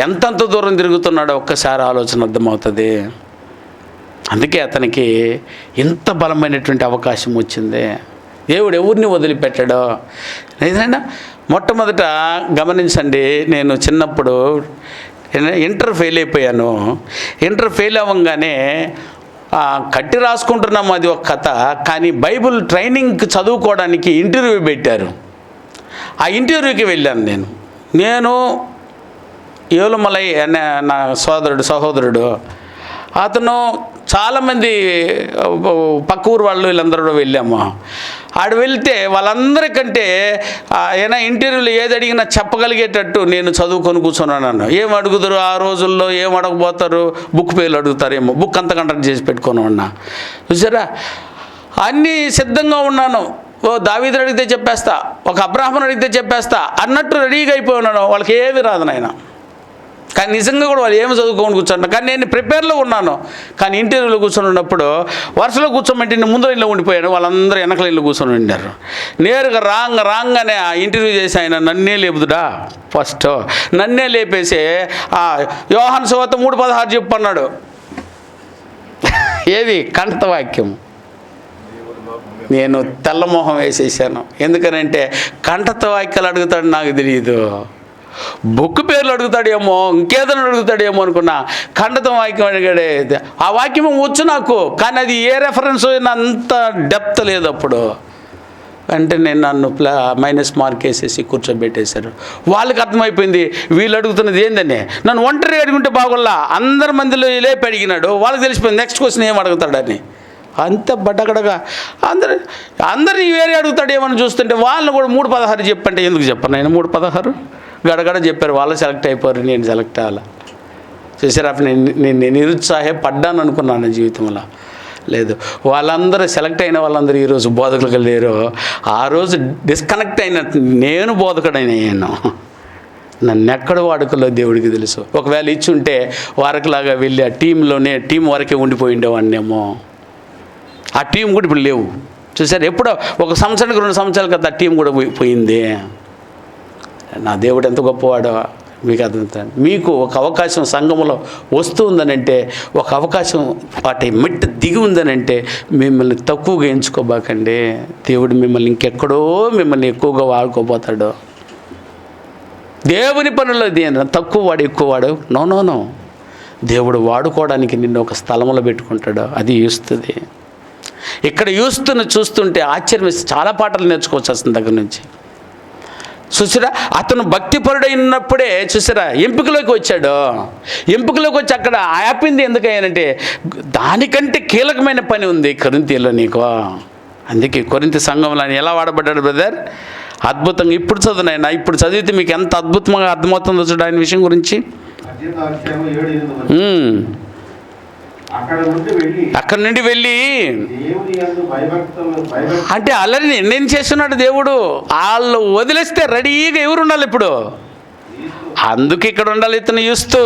ఎంతంత దూరం తిరుగుతున్నాడో ఒక్కసారి ఆలోచన అర్థమవుతుంది. అందుకే అతనికి ఎంత బలమైనటువంటి అవకాశం వచ్చింది. దేవుడు ఎవరిని వదిలిపెట్టాడో. ఏదైనా మొట్టమొదట గమనించండి, నేను చిన్నప్పుడు ఇంటర్ ఫెయిల్ అయిపోయాను. ఇంటర్ ఫెయిల్ అవ్వగానే కట్టి రాసుకుంటున్నాము, అది ఒక కథ. కానీ బైబిల్ ట్రైనింగ్కి చదువుకోవడానికి ఇంటర్వ్యూ పెట్టారు. ఆ ఇంటర్వ్యూకి వెళ్ళాను నేను ఏలుమలై అనే నా సహోదరుడు అతను, చాలామంది పక్క ఊరు వాళ్ళు వీళ్ళందరూ వెళ్ళాము. ఆడు వెళ్తే వాళ్ళందరికంటే ఏమైనా ఇంటర్వ్యూలో ఏది అడిగినా చెప్పగలిగేటట్టు నేను చదువుకొని కూర్చున్నాను. ఏం అడుగుతారు ఆ రోజుల్లో, ఏం అడగబోతారు? బుక్ పేర్లు అడుగుతారేమో, బుక్ అంతా కండక్ట్ చేసి పెట్టుకొని ఉన్నా. చూసారా? అన్నీ సిద్ధంగా ఉన్నాను. దావీదుని అడిగితే చెప్పేస్తా, ఒక అబ్రాహాముని అడిగితే చెప్పేస్తా అన్నట్టు రెడీగా అయిపోయి ఉన్నాను. వాళ్ళకి ఏమి రాదు నాయన. కానీ నిజంగా కూడా వాళ్ళు ఏమి చదువుకోని కూర్చుంటారు. కానీ నేను ప్రిపేర్లో ఉన్నాను. కానీ ఇంటర్వ్యూలో కూర్చొని ఉన్నప్పుడు వరుసలో కూర్చోమంటే నేను ముందర ఇల్లు ఉండిపోయాను, వాళ్ళందరూ వెనకల ఇల్లు కూర్చొని ఉండారు. నేరుగా రాగానే ఆ ఇంటర్వ్యూ చేసి ఆయన నన్నే లేపుదుడా, ఫస్ట్ నన్నే లేపేసి యోహాను సువార్త 3:16 చెప్పు అన్నాడు. ఏది? కంఠత వాక్యం. నేను తెల్లమోహం వేసేసాను. ఎందుకనంటే కంఠత వాక్యాలు అడుగుతాడు నాకు తెలియదు, బుక్ పేర్లు అడుగుతాడేమో, ఇంకేదైనా అడుగుతాడేమో అనుకున్నా. ఖండితం వాక్యం అడిగాడే, ఆ వాక్యం వచ్చు నాకు, కానీ అది ఏ రెఫరెన్స్ అంత డెప్త్ లేదు. అప్పుడు వెంటనే నన్ను మైనస్ మార్క్ వేసేసి కూర్చోబెట్టేశారు. వాళ్ళకి అర్థమైపోయింది వీళ్ళు అడుగుతున్నది ఏందని. నన్ను ఒంటరి అడుగుంటే బాగోల్లా, అందరి మందిలో లేపి అడిగినాడు. వాళ్ళకి తెలిసిపోయింది నెక్స్ట్ క్వశ్చన్ ఏం అడుగుతాడని. అంత బట్టగడగా అందరినీ వేరే అడుగుతాడేమని చూస్తుంటే వాళ్ళని కూడా 3:16 చెప్పంటే ఎందుకు చెప్పను నేను 3:16 గడగడ చెప్పారు. వాళ్ళు సెలెక్ట్ అయిపోయారు, నేను సెలెక్ట్ అవ్వాలి. చూసారా, నేను నిరుత్సాహపడ్డాను అనుకున్నాను జీవితంలో. లేదు, వాళ్ళందరూ సెలెక్ట్ అయిన వాళ్ళందరూ ఈరోజు బోధకులకు లేరు. ఆ రోజు డిస్కనెక్ట్ అయినట్టు నేను బోధకుడైనాను. నన్ను ఎక్కడ వాడుకలో దేవుడికి తెలుసు. ఒకవేళ ఇచ్చి ఉంటే వారకులాగా వెళ్ళి ఆ టీం వరకే ఉండిపోయి ఉండేవాడినేమో. ఆ టీం కూడా ఇప్పుడు లేవు. చూసారు, ఎప్పుడో 1 సంవత్సరానికి 2 సంవత్సరాల కదా ఆ టీం కూడా పోయింది. నా దేవుడు ఎంత గొప్పవాడో మీకు అర్థమవుతుంది. మీకు ఒక అవకాశం సంఘంలో వస్తూ ఉందనంటే, ఒక అవకాశం వాటి మెట్టు దిగి ఉందనంటే మిమ్మల్ని తక్కువగా ఎంచుకోబాకండి. దేవుడు మిమ్మల్ని ఇంకెక్కడో మిమ్మల్ని ఎక్కువగా వాడుకోపోతాడు. దేవుని పనుల్లో దేని తక్కువ వాడు ఎక్కువ వాడు నో. దేవుడు వాడుకోవడానికి నిన్ను ఒక స్థలంలో పెట్టుకుంటాడు. అది యూస్తుంది. ఇక్కడ యూస్తున్న చూస్తుంటే ఆశ్చర్యం వేసి చాలా పాటలు నేర్చుకోవచ్చు అతని దగ్గర నుంచి. చూసారా, అతను భక్తిపరుడైనప్పుడే చూసారా ఎంపికలోకి వచ్చాడు. ఎంపికలోకి వచ్చి అక్కడ ఆపింది ఎందుకయ్యానంటే దానికంటే కీలకమైన పని ఉంది కొరింథీలో నీకు. అందుకే కొరింథీ సంఘంలో ఆయన ఎలా వాడబడ్డాడు బ్రదర్, అద్భుతంగా. ఇప్పుడు చదువునైనా ఇప్పుడు చదివితే మీకు ఎంత అద్భుతంగా అర్థమవుతుందో చూడ ఆయన విషయం గురించి. అక్కడ నుండి వెళ్ళి అంటే అల్లరి నిర్ణయం చేస్తున్నాడు దేవుడు. వాళ్ళు వదిలేస్తే రెడీగా ఎవరు ఉండాలి ఇప్పుడు, అందుకు ఇక్కడ ఉండాలి ఇతను చూస్తూ.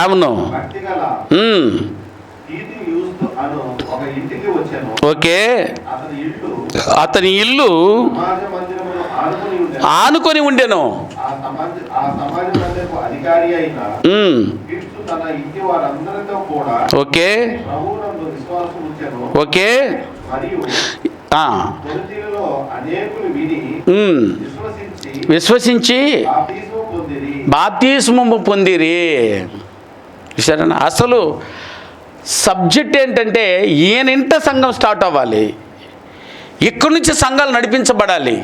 అవును, ఓకే. అతని ఇల్లు ఆనుకొని ఉండెను. Okay okay. విశ్వసించి బాప్తిస్మము పొందిరి. చూసారా, అసలు సబ్జెక్ట్ ఏంటంటే ఈయనింట సంఘం స్టార్ట్ అవ్వాలి, ఇక్కడి నుంచి సంఘాలు నడిపించబడాలి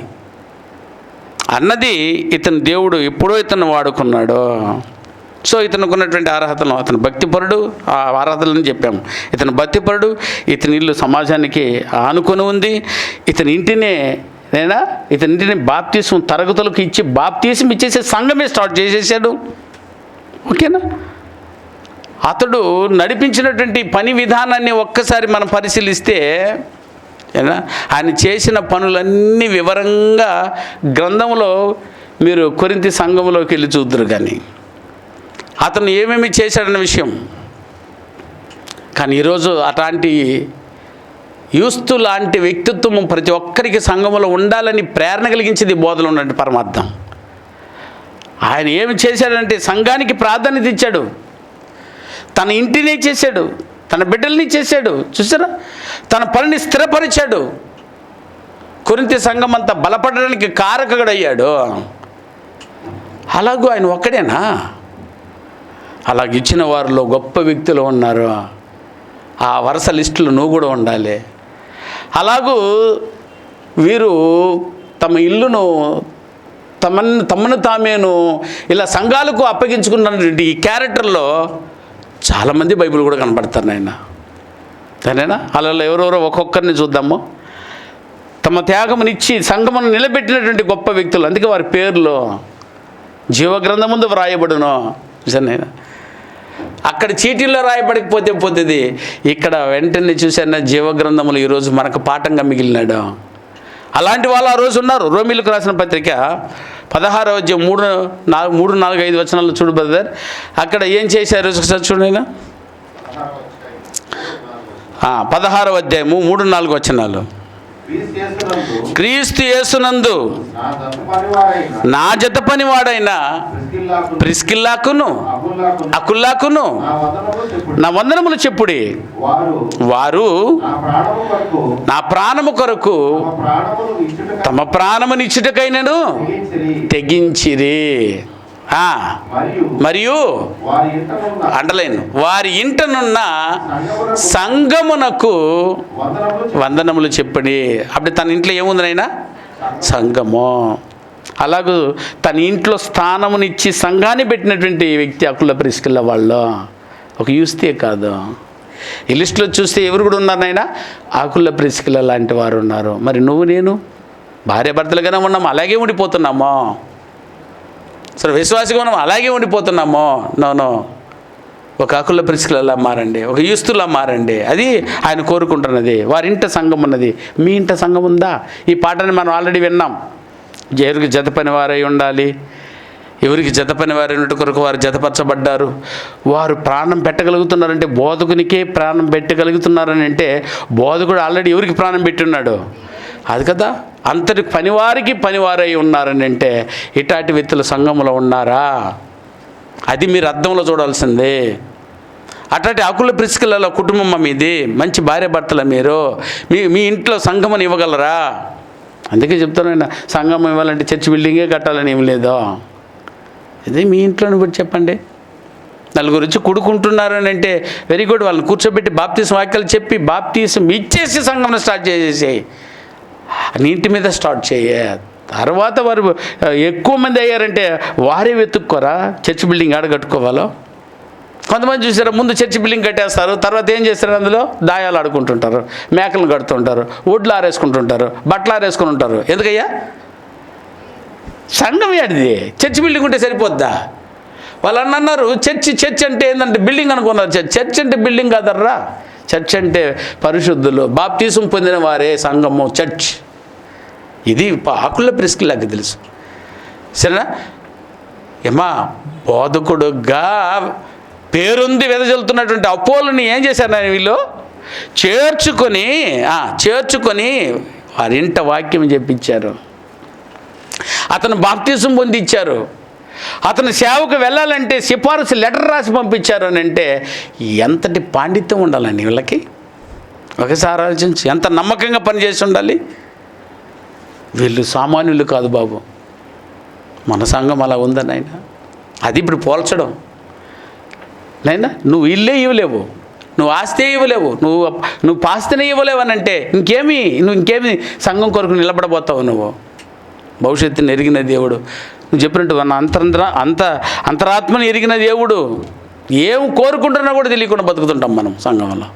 అన్నది ఇతను దేవుడు ఎప్పుడో ఇతను వాడుకున్నాడు. సో ఇతనికి ఉన్నటువంటి అర్హతలు, అతను భక్తిపరుడు, ఆ అర్హతలని చెప్పాము. ఇతను భక్తిపరుడు, ఇతని ఇల్లు సమాజానికి ఆనుకొని ఉంది. ఇతని ఇంటిని బాప్తీసం తరగతులకు ఇచ్చి బాప్తీసం ఇచ్చేసే సంఘమే స్టార్ట్ చేసేసాడు. ఓకేనా. అతడు నడిపించినటువంటి పని విధానాన్ని ఒక్కసారి మనం పరిశీలిస్తే ఆయన చేసిన పనులన్నీ వివరంగా గ్రంథంలో మీరు కొరింథీ సంఘంలోకి వెళ్ళి చూద్దరు. కానీ అతను ఏమేమి చేశాడన్న విషయం. కానీ ఈరోజు అట్లాంటి యూస్తు లాంటి వ్యక్తిత్వం ప్రతి ఒక్కరికి సంఘంలో ఉండాలని ప్రేరణ కలిగించేది బోధలో ఉన్నటువంటి పరమార్థం. ఆయన ఏమి చేశాడంటే సంఘానికి ప్రాధాన్యత ఇచ్చాడు, తన ఇంటిని చేశాడు, తన బిడ్డల్ని చేశాడు. చూసారా, తన పనిని స్థిరపరిచాడు. కొరింథీ సంఘం అంతా బలపడడానికి కారకుడయ్యాడు. అలాగూ ఆయన ఒక్కడేనా? అలాగిచ్చిన వారిలో గొప్ప వ్యక్తులు ఉన్నారు. ఆ వరుస లిస్టులో నువ్వు కూడా ఉండాలి. అలాగూ వీరు తమ ఇల్లును తమను తామేను ఇలా సంఘాలకు అప్పగించుకున్నటువంటి ఈ క్యారెక్టర్లో చాలామంది బైబిల్ కూడా కనబడతారు నాయన. సరేనా? అలా ఎవరెవరో ఒక్కొక్కరిని చూద్దాము. తమ త్యాగమునిచ్చి సంఘమును నిలబెట్టినటువంటి గొప్ప వ్యక్తులు. అందుకే వారి పేర్లు జీవగ్రంథం ముందు వ్రాయబడును. చూసాను, అక్కడ చీటీల్లో రాయబడకపోతే పోతుంది, ఇక్కడ వెంటనే చూసాను జీవగ్రంథములు ఈరోజు మనకు పాఠంగా మిగిలినాడు. అలాంటి వాళ్ళు ఆ రోజు ఉన్నారు. రోమీలకు రాసిన పత్రిక 16వ అధ్యాయం 3, 4, 5 వచనాలు చూడు బ్రదర్. అక్కడ ఏం చేశారు ఒకసారి చూడైనా. 16వ అధ్యాయము 3, 4 వచనాలు. క్రీస్తు యేసునందు నా జత పనివాడైన ప్రిస్కిల్లాకును అకుల్లాకును నా వందనములు చెప్పుడి. వారు నా ప్రాణము కొరకు తమ ప్రాణమునిచ్చుటకైనను తెగించిరి. మరియు అండలైన్ వారి ఇంటనున్న సంఘమునకు వందనములు చెప్పండి. అప్పుడు తన ఇంట్లో ఏముందనైనా సంఘము. అలాగూ తన ఇంట్లో స్థానమునిచ్చి సంఘాన్ని పెట్టినటువంటి వ్యక్తి అకుల ప్రిస్కిల్ల వాళ్ళు ఒక యూస్తే కాదు. ఈ లిస్టులో చూస్తే ఎవరు కూడా ఉన్నారు నాయన? అకుల ప్రిస్కిల్ల లాంటి వారు ఉన్నారు. మరి నువ్వు నేను భార్యాభర్తలుగానే ఉన్నాము, అలాగే ఉండిపోతున్నామో. సరే విశ్వాసిగా ఉన్నాము, అలాగే ఉండిపోతున్నామో. నో, ఒక అకుల ప్రిస్కిల్లలా మారండి, ఒక యూస్తులా మారండి. అది ఆయన కోరుకుంటున్నది. వారింట సంఘం ఉన్నది. మీ ఇంట సంఘం ఉందా? ఈ పాటని మనం ఆల్రెడీ విన్నాం. ఎవరికి జత పని వారై ఉండాలి, ఎవరికి జత పని వారైనట్టు కొరకు వారు జతపరచబడ్డారు. వారు ప్రాణం పెట్టగలుగుతున్నారంటే బోధకునికే ప్రాణం పెట్టగలుగుతున్నారని అంటే బోధకుడు ఆల్రెడీ ఎవరికి ప్రాణం పెట్టున్నాడు? అది కదా. అంతటి పనివారికి పనివారై ఉన్నారని అంటే ఇటాటి వ్యక్తులు సంఘంలో ఉన్నారా? అది మీరు అర్థంలో చూడాల్సిందే. అట్లాంటి అకుల ప్రిస్కిల్ల కుటుంబం మీది, మంచి భార్య భర్తల మీరు, మీ ఇంట్లో సంఘమని ఇవ్వగలరా? అందుకే చెప్తాను ఆయన, సంఘం ఇవ్వాలంటే చర్చ్ బిల్డింగే కట్టాలని ఏం లేదో. ఇది మీ ఇంట్లోని కూడా చెప్పండి. నలుగురు వచ్చి కూడుకుంటున్నారని అంటే వెరీ గుడ్. వాళ్ళని కూర్చోబెట్టి బాప్తీసం వాక్యాలు చెప్పి బాప్తీసం ఇచ్చేసి సంఘం స్టార్ట్ చేసేసి నీ ఇంటి మీద స్టార్ట్ చేయ. తర్వాత వారు ఎక్కువ మంది అయ్యారంటే వారే వెతుక్కోరా చర్చ్ బిల్డింగ్ ఆడ కట్టుకోవాలో. కొంతమంది చూసారా, ముందు చర్చ్ బిల్డింగ్ కట్టేస్తారు, తర్వాత ఏం చేస్తారు? అందులో దాయాలు ఆడుకుంటుంటారు, మేకలు కడుతుంటారు, ఒడ్లు ఆరేసుకుంటుంటారు, బట్టలు ఆరేసుకుని ఉంటారు. ఎందుకయ్యా? సంఘం ఏడిది? చర్చ్ బిల్డింగ్ ఉంటే సరిపోద్దా? వాళ్ళు అన్నారు చర్చ్ అంటే ఏంటంటే బిల్డింగ్ అనుకున్నారు. చర్చ్ అంటే బిల్డింగ్ కాదర్రా. చర్చ్ అంటే పరిశుద్ధులు, బాప్తీసం పొందిన వారే సంఘము, చర్చ్. ఇది అకుల ప్రిస్కిల్లకి తెలుసు. సరేనా? ఏమా బోధకుడుగా పేరుంది వెదజల్లుతున్నటువంటి అపోలోని ఏం చేశారు వీళ్ళు? చేర్చుకొని వారింట వాక్యం చెప్పించారు. అతను బాప్తీసం పొందించారు. అతను సేవకు వెళ్ళాలంటే సిఫారసు లెటర్ రాసి పంపించారు అని అంటే ఎంతటి పాండిత్యం ఉండాలండి వీళ్ళకి? ఒకసారి ఆలోచించి ఎంత నమ్మకంగా పనిచేసి ఉండాలి. వీళ్ళు సామాన్యులు కాదు బాబు. మన సంఘం అలా ఉందని ఆయన. అది ఇప్పుడు పోల్చడం నైనా. నువ్వు ఇల్లే ఇవ్వలేవు, నువ్వు ఆస్తే ఇవ్వలేవు, నువ్వు పాస్తేనే ఇవ్వలేవు అని అంటే ఇంకేమి సంఘం కొరకు నిలబడబోతావు నువ్వు? భవిష్యత్తుని ఎరిగిన దేవుడు, నువ్వు చెప్పినట్టు అంతరాత్మని ఎరిగిన దేవుడు ఏం కోరుకుంటున్నా కూడా తెలియకుండా బతుకుతుంటాం మనం సంఘంలో.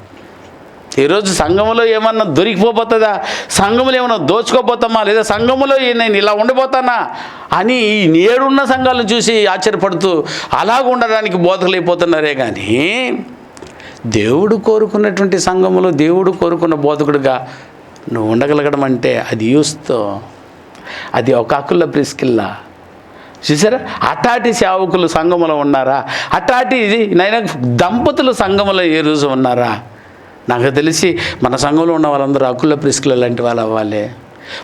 ఈరోజు సంఘంలో ఏమన్నా దొరికిపోతుందా? సంఘంలో ఏమన్నా దోచుకోపోతామా? లేదా సంఘంలో నేను ఇలా ఉండిపోతానా అని నేడున్న సంఘాలను చూసి ఆశ్చర్యపడుతూ అలాగ ఉండడానికి బోధకులు అయిపోతున్నారే కానీ దేవుడు కోరుకున్నటువంటి సంఘంలో దేవుడు కోరుకున్న బోధకుడిగా నువ్వు ఉండగలగడం అంటే అది యూస్తో, అది ఒక అకుల ప్రిస్కిల్ల. చూసారా? అటాటి సేవకులు సంఘములో ఉన్నారా? అటాటి నైనా దంపతులు సంఘములో ఏ రోజు ఉన్నారా? నాకు తెలిసి మన సంఘంలో ఉన్న వాళ్ళందరూ అకుల ప్రిస్కిల్ల లాంటి వాళ్ళు అవ్వాలి.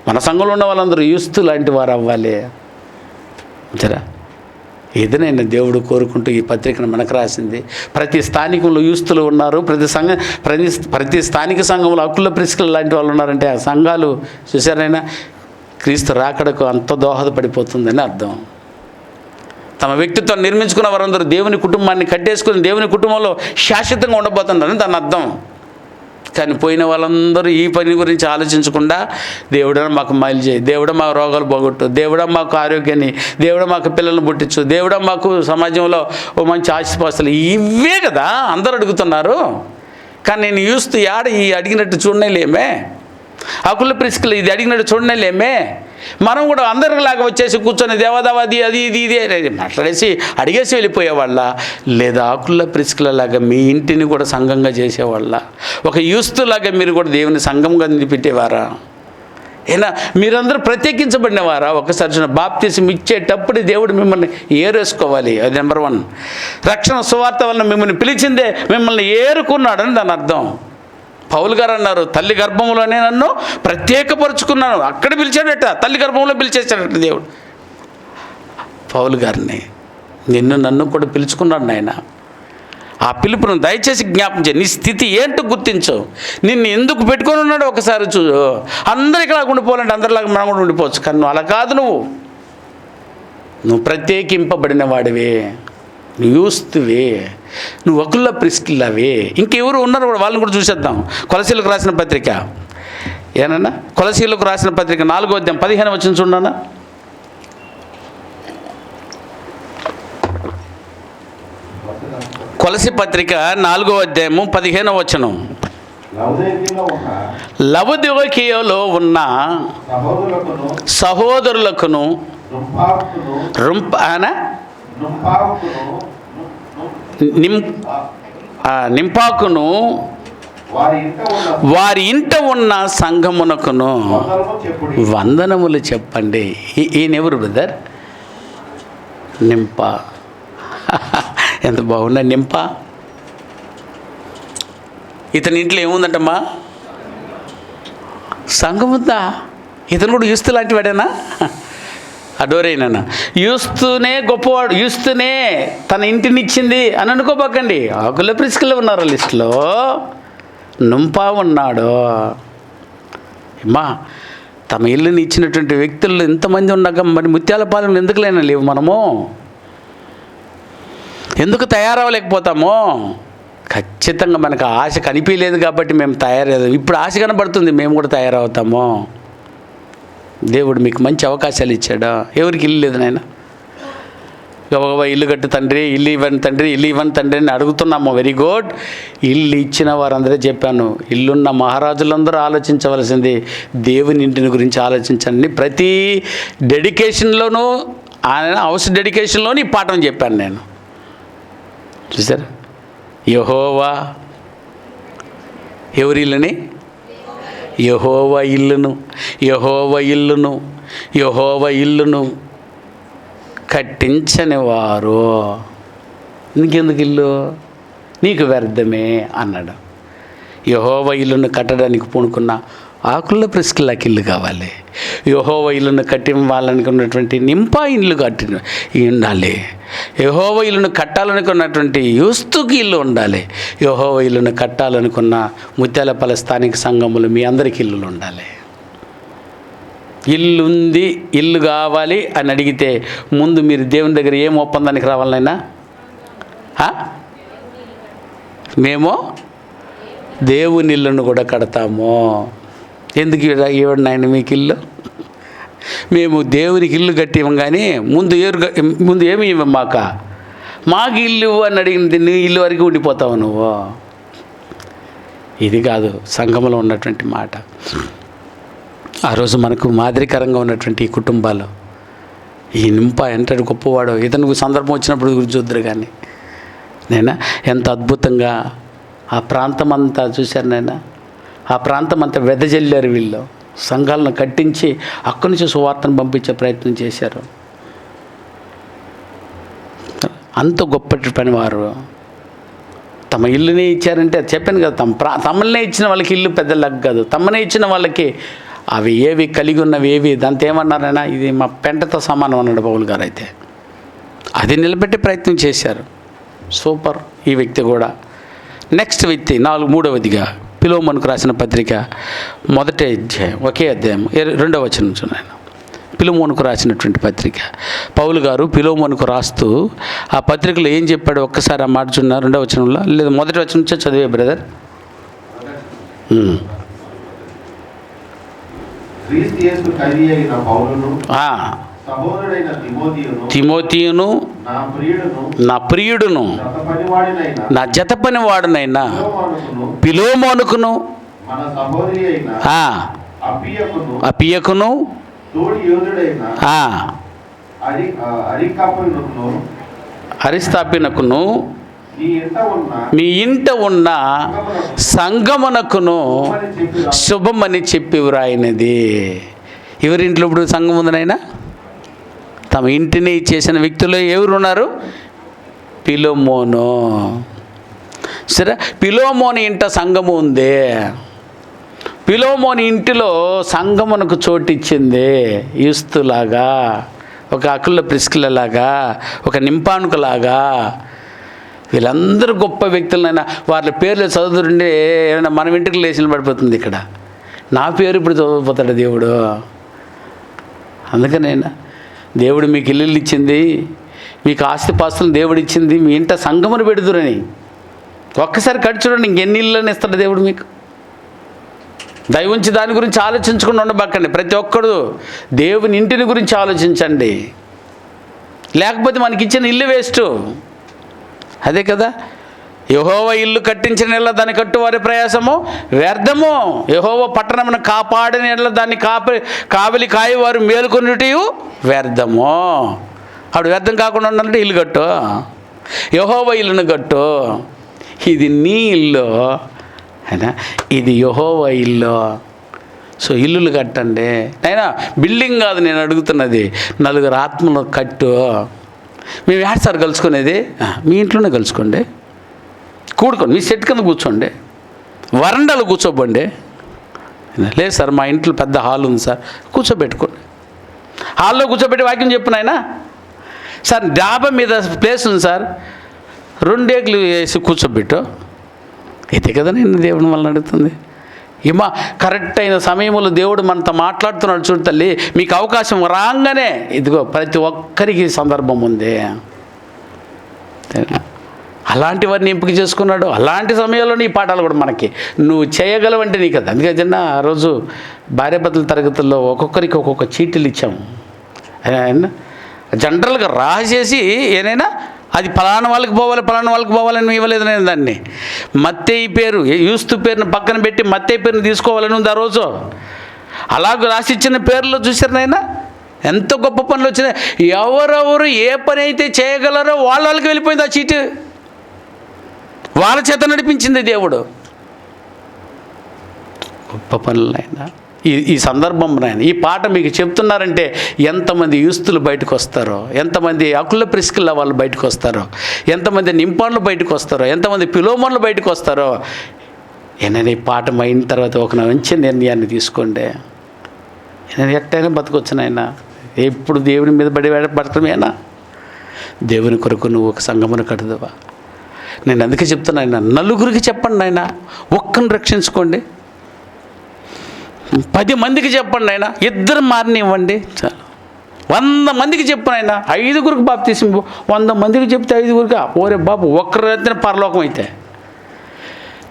మన సంఘంలో ఉన్న వాళ్ళందరూ యూస్తు లాంటి వారు అవ్వాలి. సరే, ఏదైనా దేవుడు కోరుకుంటూ ఈ పత్రికను మనకు రాసింది. ప్రతి స్థానికంలో యూస్తులు ఉన్నారు, ప్రతి స్థానిక సంఘంలో అకుల ప్రిస్కిల్ల లాంటి వాళ్ళు ఉన్నారంటే ఆ సంఘాలు చూసారైనా క్రీస్తు రాకడకు అంత దోహదపడిపోతుందని అర్థం. తమ వ్యక్తిత్వం నిర్మించుకున్న వారందరూ దేవుని కుటుంబాన్ని కట్టేసుకుని దేవుని కుటుంబంలో శాశ్వతంగా ఉండబోతున్నారని దాని అర్థం. కానీ పోయిన వాళ్ళందరూ ఈ పని గురించి ఆలోచించకుండా దేవుడా మాకు మేలు చేయి, దేవుడా మా రోగాలు పోగొట్టు, దేవుడా మాకు ఆరోగ్యాన్ని, దేవుడా మాకు పిల్లలను పుట్టించు, దేవుడా మాకు సమాజంలో ఓ మంచి ఆస్తిపాస్తులు, ఇవే కదా అందరూ అడుగుతున్నారు. కానీ నేను చూస్తూ ఈ అడిగినట్టు చూడలేమే, అకుల ప్రిస్కిల్ల ఇది అడిగినట్టు చూడలేమే. మనం కూడా అందరిలాగా వచ్చేసి కూర్చొని దేవదావాది అది ఇది మాట్లాడేసి అడిగేసి వెళ్ళిపోయేవాళ్ళ, లేదా అకుల ప్రిస్కిల్ల లాగా మీ ఇంటిని కూడా సంఘంగా చేసేవాళ్ళ, ఒక యూస్తులాగా మీరు కూడా దేవుని సంఘంగా నిలిపెట్టేవారా? అయినా మీరందరూ ప్రత్యేకించబడినవారా? ఒకసారి బాప్తీసం ఇచ్చేటప్పుడు దేవుడు మిమ్మల్ని ఏరేసుకోవాలి. అది నెంబర్ 1. రక్షణ సువార్త వలన మిమ్మల్ని పిలిచిందే మిమ్మల్ని ఏరుకున్నాడని దాని అర్థం. పౌలు గారు అన్నారు, తల్లి గర్భంలోనే నన్ను ప్రత్యేకపరుచుకున్నాను. అక్కడ పిలిచాడట, తల్లి గర్భంలో పిలిచేసాడట దేవుడు పౌలు గారిని. నన్ను కూడా పిలుచుకున్నాడు నాయన. ఆ పిలుపును దయచేసి జ్ఞాపం చేయి. నీ స్థితి ఏంటో గుర్తించు. నిన్ను ఎందుకు పెట్టుకొని ఉన్నాడో ఒకసారి చూడు. అందరు ఇక్కడ ఉండిపోవాలంటే అందరిలాగా మనం కూడా ఉండిపోవచ్చు, కానీ నువ్వు అలా కాదు. నువ్వు ప్రత్యేకింపబడిన వాడివే, నువ్వు యూస్తువే, నువ్వు అకుల ప్రిస్కిల్లవే. ఇంకెవరు ఉన్నారు కూడా, వాళ్ళని కూడా చూసేద్దాం. కొలసీలకు రాసిన పత్రిక ఏనన్నా, కొలసీలకు రాసిన పత్రిక 4వ అధ్యాయం 15 వచనం చూడన్నా. కొలసీ పత్రిక 4వ అధ్యాయము 15వ వచనం. లవొదికీయలో ఉన్న సహోదరులకును నింపాకును వారి ఇంట ఉన్న సంఘమునకును వందనములు చెప్పండి. ఈయనెవరు బ్రదర్? నింప. ఎంత బాగున్నా నింప. ఇతని ఇంట్లో ఏముందంటమ్మా? సంఘం ఉందా? ఇతను కూడా యూస్తు లాంటి వాడేనా? అడోరేనా? యూస్తూనే గొప్పవాడు, యూస్తూనే తన ఇంటినిచ్చింది అని అనుకోబాకండి. ఆకుల ప్రిస్కిల్లో ఉన్నారు లిస్టులో, నుంపా ఉన్నాడు. అమ్మా, తమ ఇల్లుని ఇచ్చినటువంటి వ్యక్తులు ఎంతమంది ఉన్నాక మరి ముత్యాలపాలెంలో ఎందుకు లేవు? మనము ఎందుకు తయారవ్వలేకపోతామో? ఖచ్చితంగా మనకు ఆశ కనిపించలేదు కాబట్టి మేము తయారయ్యాము. ఇప్పుడు ఆశ కనబడుతుంది, మేము కూడా తయారవుతాము. దేవుడు మీకు మంచి అవకాశాలు ఇచ్చాడా? ఎవరికి ఇల్లు లేదు నాయన? గబగబా ఇల్లు కట్టు తండ్రి, ఇల్లు ఇవ్వని తండ్రి, ఇల్లు ఇవ్వని తండ్రి అని అడుగుతున్నాము. Very good. ఇల్లు ఇచ్చిన వారందరూ చెప్పాను, ఇల్లున్న మహారాజులందరూ ఆలోచించవలసింది దేవుని ఇంటిని గురించి ఆలోచించండి. ప్రతి డెడికేషన్లోనూ, ఆయన హౌస్ డెడికేషన్లోనూ ఈ పాఠం చెప్పాను నేను. చూసారా? యెహోవా ఎవరి ఇల్లుని? యెహోవా ఇల్లును, యెహోవా ఇల్లును, యెహోవా ఇల్లును కట్టించని వారు నీకెందుకు ఇల్లు? నీకు వ్యర్థమే అన్నాడు. యెహోవా ఇల్లును కట్టడానికి పూనుకున్న ఆకుల ప్రిస్కిల్లాకి ఇల్లు కావాలి. యెహోవా ఇల్లును కట్టి వాళ్ళనుకున్నటువంటి నింపా ఇల్లు కట్టి ఉండాలి. యెహోవా ఇల్లును కట్టాలనుకున్నటువంటి యూస్తుకి ఇల్లు ఉండాలి. యెహోవా ఇల్లును కట్టాలనుకున్న ముత్యాలపల్లి స్థానిక సంఘములు మీ అందరికీ ఇల్లులు ఉండాలి. ఇల్లు ఉంది, ఇల్లు కావాలి అని అడిగితే ముందు మీరు దేవుని దగ్గర ఏం ఒప్పందానికి రావాలైనా? మేము దేవుని ఇల్లును కూడా కడతాము. ఎందుకు ఇవ్వండి నాయన మీకు ఇల్లు? మేము దేవునికి ఇల్లు కట్టి ఇవ్వగానే ముందు ఏమి ఇవ్వం మాకు ఇల్లు అని అడిగింది. నీ ఇల్లు వరకు ఉండిపోతావు నువ్వు. ఇది కాదు సంఘంలో ఉన్నటువంటి మాట. ఆ రోజు మనకు మాదిరికరంగా ఉన్నటువంటి ఈ కుటుంబాలు, ఈ నింప ఎంతటి గొప్పవాడో ఇతనికి సందర్భం వచ్చినప్పుడు గురించి చూద్దరు. కానీ నేనా ఎంత అద్భుతంగా ఆ ప్రాంతం అంతా చూశారు. నేనా ఆ ప్రాంతం అంతా వెదజల్లారు. వీళ్ళు సంఘాలను కట్టించి అక్కడి నుంచి సువార్తను పంపించే ప్రయత్నం చేశారు. అంత గొప్పటి పని వారు. తమ ఇల్లునే ఇచ్చారంటే చెప్పాను కదా, తమనే ఇచ్చిన వాళ్ళకి ఇల్లు పెద్ద లగ్ కాదు. తమనే ఇచ్చిన వాళ్ళకి అవి ఏవి కలిగి ఉన్నవి ఏవి దాంతో ఏమన్నారైనా ఇది మా పెంటతో సమానం అన్నాడు పౌలు గారు. అయితే అది నిలబెట్టే ప్రయత్నం చేశారు. సూపర్ ఈ వ్యక్తి కూడా. నెక్స్ట్ వ్యక్తి 3వదిగా పిలోమోనుకు రాసిన పత్రిక 1వ అధ్యాయం, ఒకే అధ్యాయం 2వ వచనం చూడండి. పిలోమోనుకు రాసినటువంటి పత్రిక పౌలు గారు పిలోమోనుకు రాస్తూ ఆ పత్రికలో ఏం చెప్పాడు ఒక్కసారి ఆ మాట చూడండి. 2వ వచనంలో లేదా 1వ వచనం నుంచే చదివే బ్రదర్. తిమోతియును నా ప్రియుడును నా జత పని వాడునైనా పిలోమోనుకును అపియకును అరిస్తాపినకును మీ ఇంట ఉన్న సంగమునకును శుభమని చెప్పి వ్రాయినది. ఎవరింట్లో ఇప్పుడు సంఘం ఉందనైనా? తమ ఇంటిని చేసిన వ్యక్తులు ఎవరు ఉన్నారు? పిలోమోను. సరే, పిలోమోని ఇంట సంఘము ఉంది. పిలోమోని ఇంటిలో సంఘమునకు చోటిచ్చింది. యూస్తులాగా, ఒక అకుల ప్రిస్కిలలాగా, ఒక నింపానుకలాగా. వీళ్ళందరూ గొప్ప వ్యక్తులైనా వాళ్ళ పేర్లు చదువుతుంటే ఏమైనా మన ఇంటికి లేచిన పడిపోతుంది. ఇక్కడ నా పేరు ఇప్పుడు చదువుపోతాడు దేవుడు. అందుకనైనా దేవుడు మీకు ఇల్లు ఇచ్చింది, మీకు ఆస్తిపాస్తులు దేవుడు ఇచ్చింది, మీ ఇంట సంఘమును పెడుదురని. ఒక్కసారి కట్టి చూడండి, ఇంకెన్ని ఇళ్ళని ఇస్తాడు దేవుడు మీకు. దయవుంచి దాని గురించి ఆలోచించకుండా ఉండబాకండి. ప్రతి ఒక్కరు దేవుని ఇంటిని గురించి ఆలోచించండి. లేకపోతే మనకి ఇచ్చిన ఇల్లు వేస్ట్. అదే కదా, యెహోవా ఇల్లు కట్టించిన ఎడల దాన్ని కట్టువారి ప్రయాసము వ్యర్థము, యెహోవా పట్టణమును కాపాడిన ఎడల దాన్ని కావలి కాయవారు మేలుకొనుటయు వ్యర్థము. అప్పుడు వ్యర్థం కాకుండా ఉండాలంటే ఇల్లు కట్టు, యెహోవా ఇల్లును కట్టు. ఇది నీ ఇల్లు అయినా, ఇది యెహోవా ఇల్లు. సో ఇల్లులు కట్టండి అయినా, బిల్డింగ్ కాదు నేను అడుగుతున్నది, నలుగురు ఆత్మలు కట్టు. మేము ఏడు సార్ కలుసుకునేది, మీ ఇంట్లోనే కలుసుకోండి, కూడుకోండి, మీ సెట్ కింద కూర్చోండి, వరండాలో కూర్చోబండి. లేదు సార్ మా ఇంట్లో పెద్ద హాల్ ఉంది సార్, కూర్చోబెట్టుకోండి, హాల్లో కూర్చోబెట్టి వాక్యం చెప్పు నాయనా. సార్ డాబా మీద ప్లేస్ ఉంది సార్, 2 ఏకులు వేసి కూర్చోబెట్టు. అయితే కదా నేను దేవుని వల్ల అడుగుతుంది. ఇమా కరెక్ట్ అయిన సమయంలో దేవుడు మనతో మాట్లాడుతున్నాడు. చూడు తల్లి, మీకు అవకాశం రాగానే ఇదిగో ప్రతి ఒక్కరికి సందర్భం ఉంది. అలాంటివన్నీ ఎంపిక చేసుకున్నాడు. అలాంటి సమయంలో నీ పాఠాలు కూడా మనకి నువ్వు చేయగలవంటే నీకు కదా. అందుకే చిన్న ఆ రోజు భార్యాభర్తల తరగతుల్లో ఒక్కొక్కరికి ఒక్కొక్క చీటీలు ఇచ్చాము. జనరల్గా రాసేసి ఏనైనా అది ఫలానా వాళ్ళకి పోవాలి, ఫలానా వాళ్ళకి పోవాలని ఇవ్వలేదు నేను దాన్ని. మత్తయి పేరు, యూస్తు పేరుని పక్కన పెట్టి మత్తయి పేరుని తీసుకోవాలని ఉంది ఆ రోజు. అలాగ రాసి ఇచ్చిన పేర్లో చూసారు నాయనా, ఎంత గొప్ప పనులు వచ్చినాయి. ఎవరెవరు ఏ పని అయితే చేయగలరో వాళ్ళకి వెళ్ళిపోయింది ఆ చీటి. వాళ్ళ చేత నడిపించింది దేవుడు. గొప్ప పనులైనా ఈ సందర్భం నాయన, ఈ పాట మీకు చెప్తున్నారంటే ఎంతమంది యూస్తులు బయటకు వస్తారో, ఎంతమంది అకుల ప్రిస్కిల్ల వాళ్ళు బయటకు వస్తారో, ఎంతమంది నింపాన్లు బయటకు వస్తారో, ఎంతమంది పిలోమన్లు బయటకు వస్తారో. ఏనైనా ఈ పాట అయిన తర్వాత ఒక మంచి నిర్ణయాన్ని తీసుకోండి. నేను ఎట్టయినా బతకొచ్చునైనా, ఎప్పుడు దేవుని మీద బతకమేనా, దేవుని కొరకు నువ్వు ఒక సంఘమును కడదువా. నేను అందుకే చెప్తున్నా ఆయన, నలుగురికి చెప్పండి ఆయన, ఒక్కరిని రక్షించుకోండి. 10 మందికి చెప్పండి ఆయన, 2 మారనివ్వండి చాలు. 100 మందికి చెప్పను ఆయన, 5గురికి బాప్తీసం. 100 మందికి చెప్తే 5గురికి, ఓరే బాబు ఒక్కరు ఎత్తిన పరలోకం అయితే.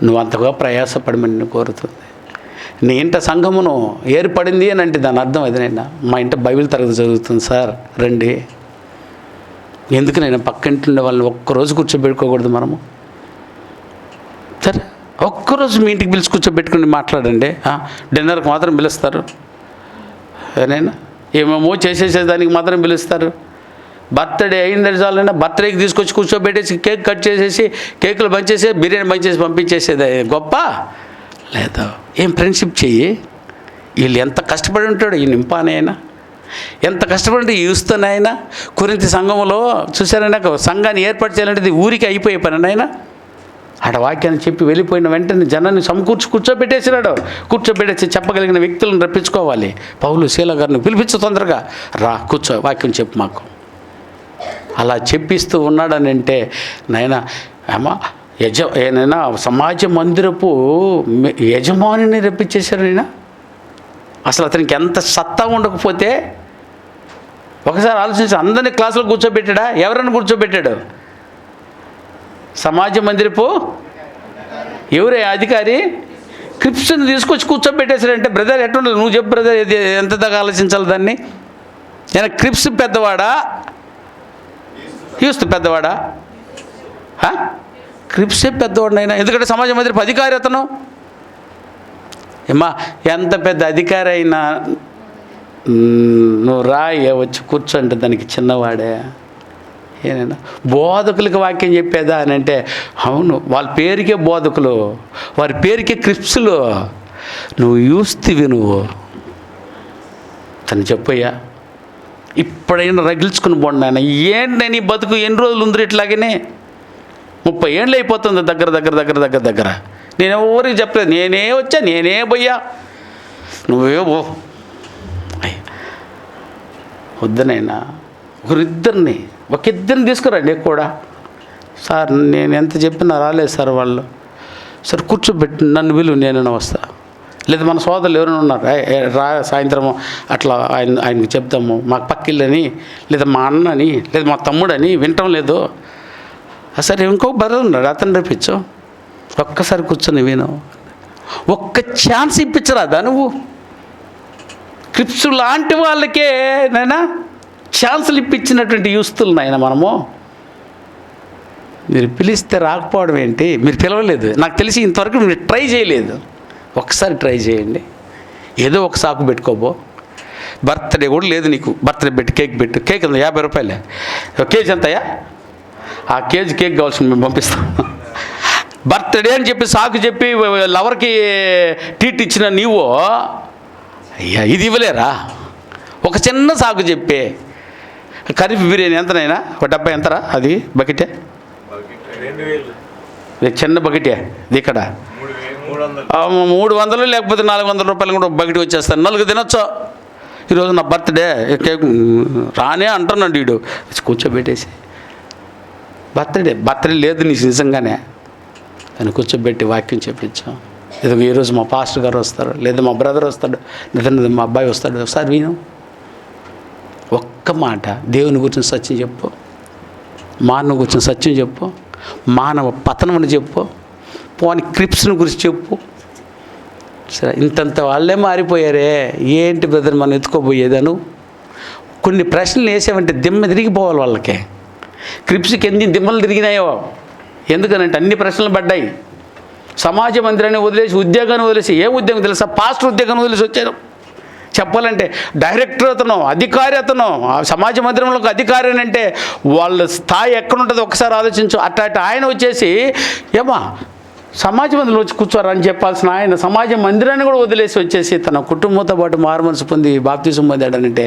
నువ్వు అంతగా ప్రయాసపడమని నేను కోరుతుంది. నీ ఇంట సంఘమును ఏర్పడింది అని అంటే దాని అర్థం అదేనైనా. మా ఇంట బైబిల్ తరగతి జరుగుతుంది సార్, రండి. ఎందుకు నేను పక్కింటుండే వాళ్ళని ఒక్కరోజు కూర్చోబెట్టుకోకూడదు మనము? సరే ఒక్కరోజు మీ ఇంటికి పిలిచి కూర్చోబెట్టుకుని మాట్లాడండి. డిన్నర్కి మాత్రం పిలుస్తారు, ఏనైనా ఏమేమో చేసేసేదానికి మాత్రం పిలుస్తారు. బర్త్డే అయిందని చాలైనా బర్త్డేకి తీసుకొచ్చి కూర్చోబెట్టేసి కేక్ కట్ చేసేసి కేకులు పంచేసి బిర్యానీ పంచేసి పంపించేసేది గొప్ప లేదా? ఏం ఫ్రెండ్షిప్ చెయ్యి. వీళ్ళు ఎంత కష్టపడి ఉంటాడు ఈ నింపానైనా, ఎంత కష్టపడి యూస్తనైనా. కొరింథీ సంఘంలో చూసారైనా సంఘాన్ని ఏర్పాటు చేయాలంటే ఊరికి అయిపోయే పని అయినా. ఆడ వాక్యాన్ని చెప్పి వెళ్ళిపోయిన వెంటనే జనాన్ని కూర్చోబెట్టేసినాడు. కూర్చోబెట్టేసి చెప్పగలిగిన వ్యక్తులను రప్పించుకోవాలి. పౌలు శీల గారిని పిలిపించు, తొందరగా రా కూర్చో, వాక్యం చెప్పు మాకు. అలా చెప్పిస్తూ ఉన్నాడని అంటే నాయనా ఏమా ఏనైనా సమాజ మందిరపు యజమానిని రప్పించేశారు. నేను అసలు అతనికి ఎంత సత్తా ఉండకపోతే ఒకసారి ఆలోచించి అందరినీ క్లాసులో కూర్చోబెట్టాడా? ఎవరైనా కూర్చోబెట్టాడు? సమాజ మందిరపు ఎవరే అధికారి క్రిప్స్ని తీసుకొచ్చి కూర్చోబెట్టేశాడంటే బ్రదర్ ఎట్టుండాలి? నువ్వు చెప్పు బ్రదర్, ఎంత దాకా ఆలోచించాలి దాన్ని? నేను క్రిప్స్ పెద్దవాడా, యూస్తు పెద్దవాడా? క్రిప్సే పెద్దవాడినైనా, ఎందుకంటే సమాజ మందిరపు అధికారి అతను. ఏమా ఎంత పెద్ద అధికారి అయినా నువ్వు వచ్చి కూర్చోంటే దానికి చిన్నవాడే. ఏనైనా బోధకులకి వాక్యం చెప్పేదా అని అంటే అవును, వాళ్ళ పేరుకే బోధకులు, వారి పేరుకే క్రిప్సులు. నువ్వు యూస్తివి, నువ్వు తను చెప్పయ్యా. ఇప్పుడైనా రగిల్చుకుని పోండి నాయన. ఏంటి నీ బతుకు ఎన్ని రోజులు ఉందిరి ఇట్లాగనే? 30 ఏళ్ళు అయిపోతుంది దగ్గర. నేను ఎవరికి చెప్పలేదు, నేనే వచ్చా, నేనే పోయా, నువ్వే పో. వద్దనైనా ఒకిద్దరిని తీసుకురండి కూడా. సార్ నేను ఎంత చెప్పినా రాలేదు సార్ వాళ్ళు. సార్ కూర్చోబెట్టి నన్ను విలువ, నేనైనా వస్తా. లేదా మన సోదరులు ఎవరైనా ఉన్నారు, రా సాయంత్రము అట్లా ఆయనకి చెప్తాము, మా పక్కిళ్ళని లేదా మా అన్నని లేదా మా తమ్ముడని వినటం లేదు. సరే ఇంకో బ్రదర్ ఉన్నాడు, అతను రేపించు, ఒక్కసారి కూర్చొని విను. ఒక్క ఛాన్స్ ఇప్పించరాదా నువ్వు? క్రిప్స్ లాంటి వాళ్ళకే నైనా ఛాన్సులు ఇప్పించినటువంటి యూస్తులు నాయన మనము. మీరు పిలిస్తే రాకపోవడం ఏంటి? మీరు పిలవలేదు, నాకు తెలిసి ఇంతవరకు మీరు ట్రై చేయలేదు. ఒకసారి ట్రై చేయండి. ఏదో ఒక సాకు పెట్టుకోబో. బర్త్డే కూడా లేదు నీకు, బర్త్డే పెట్టి కేక్ పెట్టు. కేక్ అంత 50 రూపాయలే. కేజీ ఎంతయ్యా? ఆ కేజీ కేక్ కావాల్సింది మేము పంపిస్తాం. బర్త్డే అని చెప్పి సాకు చెప్పి లవర్కి ట్రీట్ ఇచ్చిన నీవు అయ్యా ఇది ఇవ్వలేరా? ఒక చిన్న సాకు చెప్పే. కర్రీ బిర్యానీ ఎంతనైనా ఒక డబ్బా ఎంతరా? అది బకెటే, చిన్న బకెటే. ఇది ఇక్కడ 300 లేకపోతే 400 రూపాయలు కూడా బకెట్ వచ్చేస్తాను. 4 తినొచ్చా? ఈరోజు నా బర్త్డే కేక్ రానే అంటున్నాడు వీడు. కూర్చోబెట్టేసి బర్త్డే లేదు నీ నిజంగానే అని కూర్చోబెట్టి వాక్యం చెప్పించాం. లేదా ఈరోజు మా పాస్టర్ గారు వస్తారు, లేదా మా బ్రదర్ వస్తాడు, లేదా మా అబ్బాయి వస్తాడు, ఒకసారి విను. ఒక్క మాట దేవుని గురించి సత్యం చెప్పు, మానవ గురించి సత్యం చెప్పు, మానవ పతనమని చెప్పు, పోని క్రిప్స్ని గురించి చెప్పు. సరే ఇంతంత వాళ్ళే మారిపోయారే, ఏంటి బ్రదర్ మనం ఎత్తుకోబోయేదను? కొన్ని ప్రశ్నలు వేసామంటే దిమ్మ తిరిగిపోవాలి వాళ్ళకే. క్రిప్స్కి ఎన్ని దిమ్మలు తిరిగినాయో. ఎందుకనంటే అన్ని ప్రశ్నలు పడ్డాయి. సమాజ మందిరాన్ని వదిలేసి, ఉద్యోగాన్ని వదిలేసి, ఏం ఉద్యోగం తెలుసా? పాస్టర్ ఉద్యోగాన్ని వదిలేసి వచ్చారు. చెప్పాలంటే డైరెక్టర్ అతను, అధికారి అతను, సమాజ మందిరంలోకి అధికారి అని అంటే వాళ్ళ స్థాయి ఎక్కడుంటుందో ఒకసారి ఆలోచించు. అట్లా ఆయన వచ్చేసి ఏమా సమాజ మందిరంలో వచ్చి కూర్చోరా అని చెప్పాల్సిన ఆయన సమాజ మందిరాన్ని కూడా వదిలేసి వచ్చేసి తన కుటుంబంతో పాటు మారుమనసు పొంది బాప్తిసం పొందాడనంటే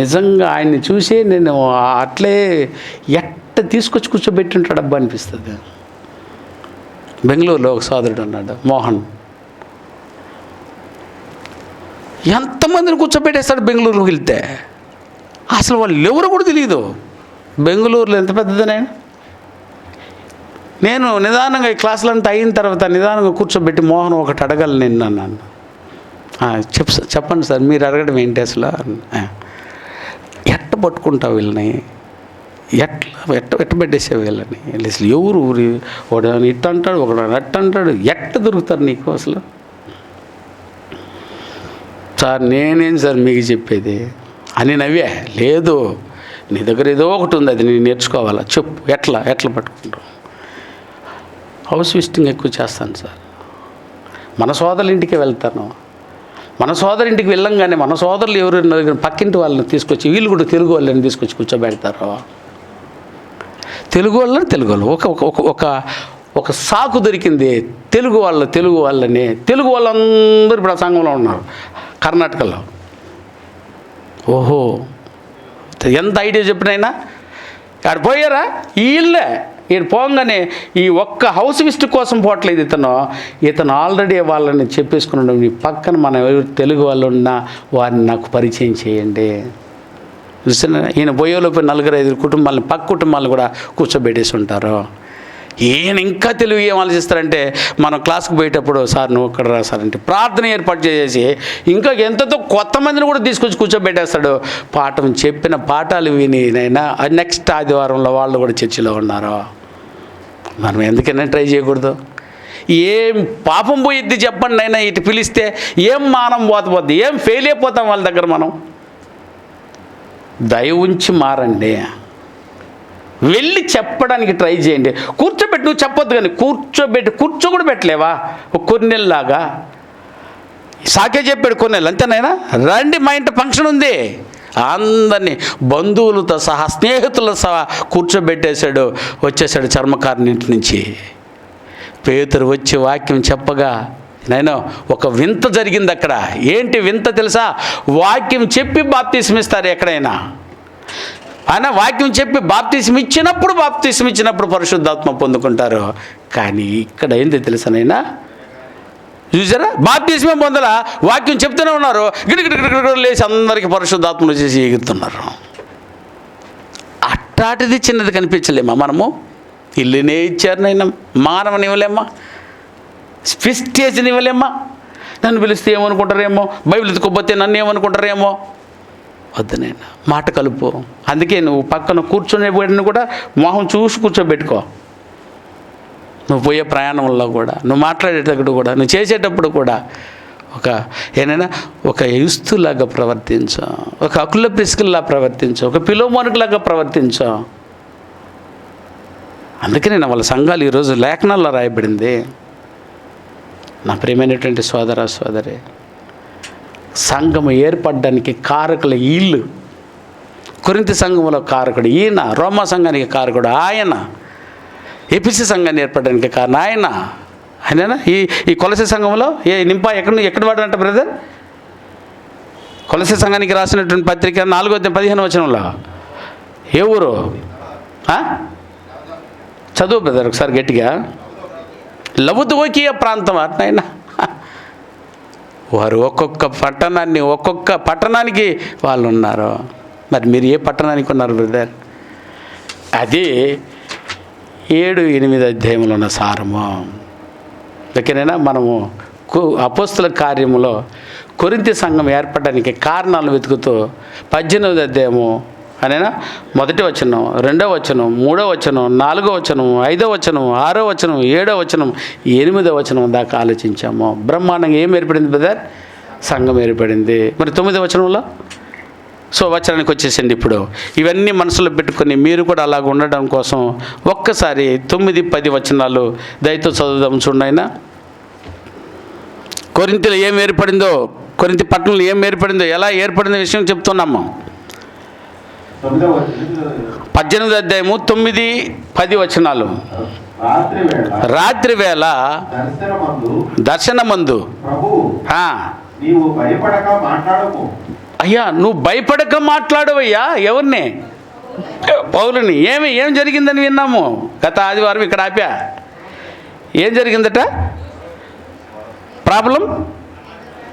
నిజంగా ఆయన్ని చూసి నేను అట్లే ఎట్ట తీసుకొచ్చి కూర్చోబెట్టుంటాడు అబ్బా అనిపిస్తుంది. బెంగళూరులో ఒక సోదరుడు ఉన్నాడు, మోహన్. ఎంతమందిని కూర్చోబెట్టేస్తాడు బెంగళూరులోకి వెళ్తే. అసలు వాళ్ళు ఎవరు కూడా తెలియదు. బెంగళూరులో ఎంత పెద్దదనైనా నేను నిదానంగా ఈ క్లాసులంతా అయిన తర్వాత నిదానంగా కూర్చోబెట్టి మోహన్ ఒకటి అడగాలి నేను అన్నాను. చెప్పండి సార్, మీరు అడగడం ఏంటి అసలు? ఎట్ట పట్టుకుంటావు వీళ్ళని? ఎట్ట పెట్టేసావు వీళ్ళని? అసలు ఎవరు ఊరి ఒకడు ఇట్ట అంటాడు, ఒకడు అట్ట అంటాడు, ఎట్ట దొరుకుతారు నీకు అసలు? సార్ నేనేం సార్ మీకు చెప్పేది అని నవ్వే. లేదు, నీ దగ్గర ఏదో ఒకటి ఉంది, అది నేను నేర్చుకోవాలా, చెప్పు. ఎట్లా పట్టుకుంటావు? హౌస్ విజిటింగ్ ఎక్కువ చేస్తాను సార్. మన సోదరుల ఇంటికి వెళ్తాను. మన సోదరి ఇంటికి వెళ్ళంగానే మన సోదరులు ఎవరు పక్కింటి వాళ్ళని తీసుకొచ్చి, వీళ్ళు కూడా తెలుగు వాళ్ళని తీసుకొచ్చి కూర్చోబెడతారు. తెలుగు వాళ్ళు ఒక సాకు దొరికింది. తెలుగు వాళ్ళని తెలుగు వాళ్ళందరూ ఇప్పుడు ఆ సంఘంలో ఉన్నారు కర్ణాటకలో. ఓహో, ఎంత ఐడియా చెప్పినైనా ఆడ పోయారా? వీళ్ళే ఈయన పోగానే ఈ ఒక్క హౌస్ విజిట్ కోసం పోవట్లేదు ఇతను ఆల్రెడీ వాళ్ళని చెప్పేసుకున్నాడు. మీ పక్కన మన ఎవరు తెలుగు వాళ్ళు ఉన్నా వారిని నాకు పరిచయం చేయండి. ఈయన పోయేలోపు 4-5 కుటుంబాలను, పక్క కుటుంబాలను కూడా కూర్చోబెట్టేసి ఉంటారు. ఈయన ఇంకా తెలుగు ఏం ఆలోచిస్తారంటే మనం క్లాస్కి పోయేటప్పుడు సార్ నువ్వు ఒక్కడ రా సార్ అంటే ప్రార్థన ఏర్పాటు చేసేసి ఇంకా ఎంతతో కొత్త మందిని కూడా తీసుకొచ్చి కూర్చోబెట్టేస్తాడు. చెప్పిన పాఠాలు విని నైనా నెక్స్ట్ ఆదివారంలో వాళ్ళు కూడా చర్చిలో ఉన్నారు. మనం ఎందుకైనా ట్రై చేయకూడదు? ఏం పాపం పోయిద్ది చెప్పండి అయినా ఇటు పిలిస్తే? ఏం మానం పోతపోద్ది? ఏం ఫెయిల్ అయిపోతాం వాళ్ళ దగ్గర మనం? దయ ఉంచి మారండి, వెళ్ళి చెప్పడానికి ట్రై చేయండి. కూర్చోబెట్టి నువ్వు చెప్పొద్దు, కానీ కూర్చో కూడా పెట్టలేవా? కొన్నేళ్ళలాగా సాకే చెప్పాడు, కొన్నేళ్ళు అంతేనైనా రండి మా ఇంటి ఫంక్షన్ ఉంది, అందరినీ బంధువులతో సహా స్నేహితులతో సహా కూర్చోబెట్టేశాడు. వచ్చేసాడు చర్మకారుని ఇంటి నుంచి. పేతురు వచ్చి వాక్యం చెప్పగా నేను ఒక వింత జరిగింది అక్కడ. ఏంటి వింత తెలుసా? వాక్యం చెప్పి బాప్తిసం ఇస్తారు ఎక్కడైనా. ఆయన వాక్యం చెప్పి బాప్తిసం ఇచ్చినప్పుడు పరిశుద్ధాత్మ పొందుకుంటారు. కానీ ఇక్కడ ఏంటి తెలుసానైనా? చూసారా, బాప్తిసమే పొందలా, వాక్యం చెప్తూనే ఉన్నారు, గిడిగిడి లేచి అందరికీ పరిశుద్ధాత్మలు చేసి ఎగురుతున్నారు. అట్టాటిది చిన్నది కనిపించలేమా మనము? ఇల్లునే ఇచ్చారు నైనా, మానవనివ్వలేమ్మా, స్పిస్టేజ్ని ఇవ్వలేమ్మా, నన్ను పిలిస్తే ఏమనుకుంటారేమో, బైబిల్ ఎత్తుకోపోతే నన్ను ఏమనుకుంటారేమో. వద్దు నేను మాట కలుపు. అందుకే నువ్వు పక్కన కూర్చునే వాడిని కూడా మొహం చూసి కూర్చోబెట్టుకో. నువ్వు పోయే ప్రయాణంలో కూడా, నువ్వు మాట్లాడేటప్పుడు కూడా, నువ్వు చేసేటప్పుడు కూడా ఒక యుస్తులాగా ప్రవర్తించు, ఒక అకుల ప్రిస్కిల్లా ప్రవర్తించు, ఒక పిలోమోనుకులాగా ప్రవర్తించు. అందుకే నేను వాళ్ళ సంఘాలు ఈరోజు లేఖనాల్లో రాయబడింది. నా ప్రియమైనటువంటి సోదర సోదరి, సంఘము ఏర్పడడానికి కారకులు వీళ్ళు. కొరింథీ సంఘములో కారకుడు ఈయన, రోమా సంఘానికి కారకుడు ఆయన, ఎఫెసీ సంఘాన్ని ఏర్పడడానికి కారణం ఆయననా. ఈ కొలసీ సంఘంలో ఎక్కడ వాడంట బ్రదర్? కొలసీ సంఘానికి రాసినటువంటి పత్రిక 4:15 ఏ ఊరు? చదువు బ్రదర్ ఒకసారి గట్టిగా. లవుదోకియ ప్రాంతం అట్నైనా. వారు ఒక్కొక్క పట్టణానికి వాళ్ళు ఉన్నారు. మరి మీరు ఏ పట్టణానికి ఉన్నారు బ్రదర్? అది 7-8 అధ్యాయంలో ఉన్న సారము. ఓకేనా? మనము అపోస్తుల కార్యములో కొరింథీ సంఘం ఏర్పడడానికి కారణాలు వెతుకుతూ 18వ అధ్యాయము అనేనా 1వ వచనం, 2వ వచనం, 3వ వచనం, 4వ వచనం, 5వ వచనం, 6వ వచనం, 7వ వచనం, 8వ వచనం దాకా ఆలోచించాము. బ్రహ్మాండంగా ఏం ఏర్పడింది బ్రదర్? సంఘం ఏర్పడింది. మరి 9వ వచనంలో వచనానికి వచ్చేసింది. ఇప్పుడు ఇవన్నీ మనసులో పెట్టుకొని మీరు కూడా అలాగ ఉండడం కోసం ఒక్కసారి 9-10 వచనాలు దయతో చదువుదాం. చూడైనా కొరింథీలో ఏం ఏర్పడిందో, కొరింథీ పట్టణంలో ఏం ఏర్పడిందో, ఎలా ఏర్పడిందో విషయం చెప్తున్నాము. 18వ అధ్యాయము 9-10 వచనాలు. రాత్రి వేళ దర్శనమందు అయ్యా నువ్వు భయపడక మాట్లాడవయ్యా. ఎవరిని? పౌలుని. ఏం జరిగిందని విన్నాము గత ఆదివారం ఇక్కడ ఆపా. ఏం జరిగిందట? ప్రాబ్లం.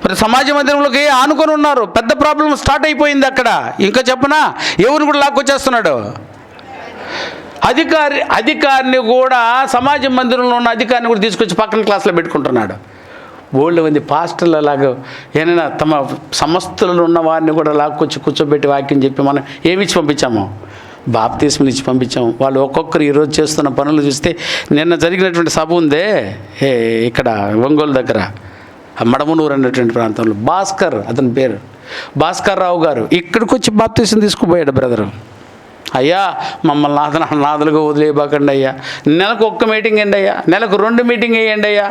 మరి సమాజ మందిరంలోకి ఆనుకొని ఉన్నారు. పెద్ద ప్రాబ్లం స్టార్ట్ అయిపోయింది అక్కడ. ఇంకా చెప్పనా, ఎవరు కూడా లాక్కొచ్చేస్తున్నాడు. అధికారిని కూడా, సమాజ మందిరంలో ఉన్న అధికారిని కూడా తీసుకొచ్చి పక్కన క్లాస్లో పెట్టుకుంటున్నాడు. బోల్డ్ మంది పాస్టర్లు అలాగ తమ సమస్తలలో ఉన్న వారిని కూడా లాక్కొచ్చి కూర్చోబెట్టి వాక్యం చెప్పి మనం ఏమిచ్చి పంపించాము? బాప్తిస్మం ఇచ్చి పంపించాము. వాళ్ళు ఒక్కొక్కరు ఈరోజు చేస్తున్న పనులు చూస్తే, నిన్న జరిగినటువంటి సభ ఉందే ఇక్కడ ఒంగోలు దగ్గర మడమనూరు అనేటువంటి ప్రాంతంలో, భాస్కర్ అతని పేరు, భాస్కర్ రావు గారు ఇక్కడికి వచ్చి బాప్తిస్మం తీసుకుపోయాడు బ్రదరు. అయ్యా మమ్మల్ని నాదులుగా వదిలేయబాకండి అయ్యా, నెలకు 1 మీటింగ్ వేయండి అయ్యా, నెలకు 2 మీటింగ్ వేయండి అయ్యా,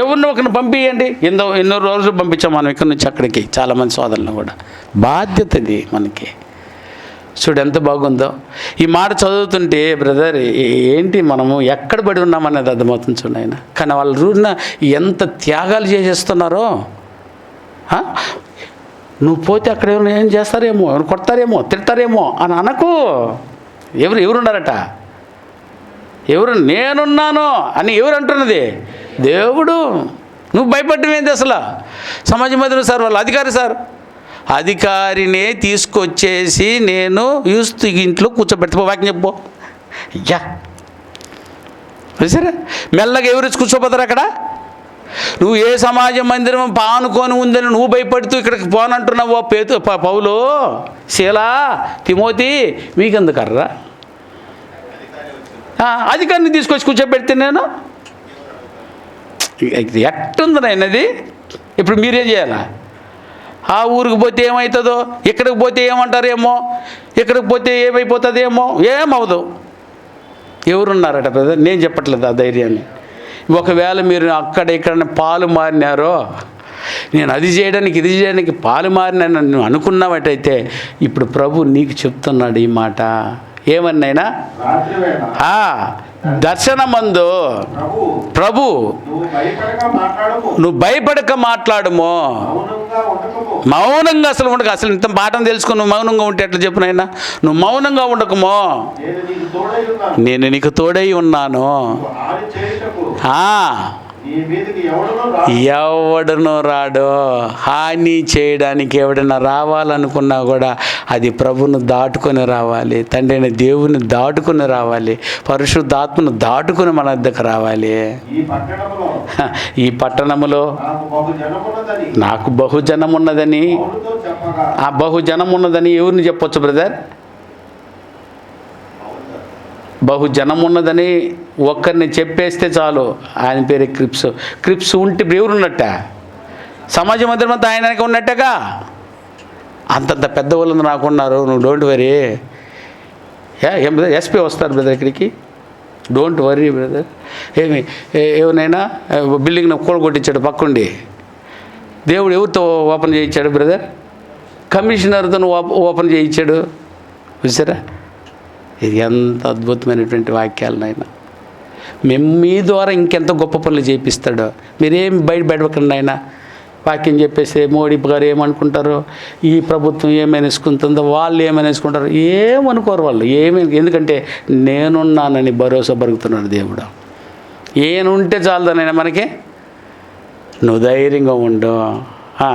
ఎవరిని ఒకరిని పంపించండి. ఎన్నో రోజులు పంపించాం మనం ఇక్కడి నుంచి అక్కడికి, చాలామంది సోదరులను కూడా. బాధ్యత ఇది మనకి. చూడు ఎంత బాగుందో. ఈ మాట చదువుతుంటే బ్రదర్ ఏంటి మనము ఎక్కడ పడి ఉన్నామనేది అర్థమవుతుంది. చూడండి ఆయన. కానీ వాళ్ళు రూఢిన ఎంత త్యాగాలు చేసేస్తున్నారో. నువ్వు పోతే అక్కడ ఎవరు ఏం చేస్తారేమో, ఎవరు కొడతారేమో, తిడతారేమో అని అనకు. ఎవరున్నారట? నేనున్నాను అని ఎవరు అంటున్నది? దేవుడు. నువ్వు భయపడ్డం ఏంది అసలు? సమాజ మందిరం సార్ వాళ్ళు అధికారినే తీసుకొచ్చేసి నేను యూస్తు ఇంట్లో కూర్చోబెడతా వాక్యం చెప్పు. అయ్యా సరే, మెల్లగా ఎవరు కూర్చోపోతారు అక్కడ? నువ్వు ఏ సమాజ మందిరం పానుకొని ఉందని నువ్వు భయపడుతూ ఇక్కడికి పోనంటున్నావు. పౌలు, శీలా, తిమోతి మీకెందుకర్రా? అధికారిని తీసుకొచ్చి కూర్చోబెడితే నేను ఎట్టుంది నాయనది. ఇప్పుడు మీరేం చేయాలా? ఆ ఊరికి పోతే ఏమవుతుందో, ఇక్కడికి పోతే ఏమంటారేమో, ఇక్కడికి పోతే ఏమైపోతుందేమో, ఏమవదు. ఎవరున్నారట బ్రదర్? నేను చెప్పట్లేదు ఆ ధైర్యాన్ని. ఒకవేళ మీరు అక్కడ ఇక్కడ పాలు మారినారో, నేను అది చేయడానికి ఇది చేయడానికి పాలు మారినాను నువ్వు అనుకున్నావటైతే, ఇప్పుడు ప్రభు నీకు చెప్తున్నాడు ఈ మాట. ఏమన్నైనా దర్శనమందు ప్రభు నువ్వు భయపడక మాట్లాడము, మౌనంగా అసలు ఉండక. అసలు ఇంత పాఠం తెలుసుకుని నువ్వు మౌనంగా ఉంటే ఎట్లా చెప్పునైనా? నువ్వు మౌనంగా ఉండకమో, నేను నీకు తోడై ఉన్నాను. ఎవడనో రాడో. హాని చేయడానికి ఎవడైనా రావాలనుకున్నా కూడా అది ప్రభువును దాటుకొని రావాలి, తండ్రి అయిన దేవుని దాటుకొని రావాలి, పరిశుద్ధాత్మను దాటుకొని మన వద్దకు రావాలి. ఈ పట్టణములో నాకు బహుజనం ఉన్నదని, ఆ బహుజనం ఉన్నదని ఎవరిని చెప్పొచ్చు బ్రదర్? బహుజనం ఉన్నదని ఒక్కరిని చెప్పేస్తే చాలు, ఆయన పేరు క్రిప్స్ ఉంటే ఎవరున్నట్ట? సమాజ మందిరం అంతా ఆయనకి ఉన్నట్టగా. అంతంత పెద్ద వాళ్ళు నాకున్నారు, నువ్వు డోంట్ వరీ. ఏం బ్రదర్, ఎస్పీ వస్తారు బ్రదర్ ఇక్కడికి, డోంట్ వరీ బ్రదర్. ఏమైనా బిల్డింగ్ కూడగొట్టించాడు పక్కండి, దేవుడు ఎవరితో ఓపెన్ చేయించాడు బ్రదర్? కమిషనర్తో ఓపెన్ చేయించాడు. చూసారా, ఇది ఎంత అద్భుతమైనటువంటి వాక్యాలు నాయన. మేము మీ ద్వారా ఇంకెంత గొప్ప పనులు చేపిస్తాడో. మీరేం బయటపడకండి ఆయన. వాక్యం చెప్పేస్తే మోడీ గారు ఏమనుకుంటారో, ఈ ప్రభుత్వం ఏమనేసుకుంటుందో, వాళ్ళు ఏమనేసుకుంటారో, ఏమనుకోరు వాళ్ళు. ఎందుకంటే నేనున్నానని భరోసా బరుగుతున్నాడు దేవుడు. ఏనుంటే చాలదనైనా మనకి, నువ్వు ధైర్యంగా ఉండు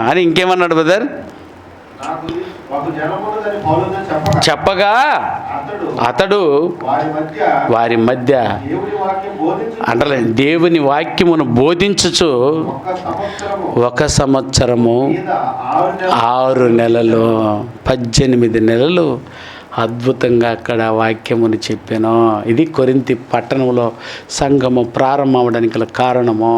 అని. ఇంకేమన్నాడు బ్రదర్? చెప్పగా అతడు వారి మధ్య అంటే దేవుని వాక్యమును బోధించుచు 1 సంవత్సరము 6 నెలలు 18 నెలలు అద్భుతంగా అక్కడ వాక్యమును చెప్పాను. ఇది కొరింథీ పట్టణంలో సంఘము ప్రారంభం అవడానికి గల కారణము.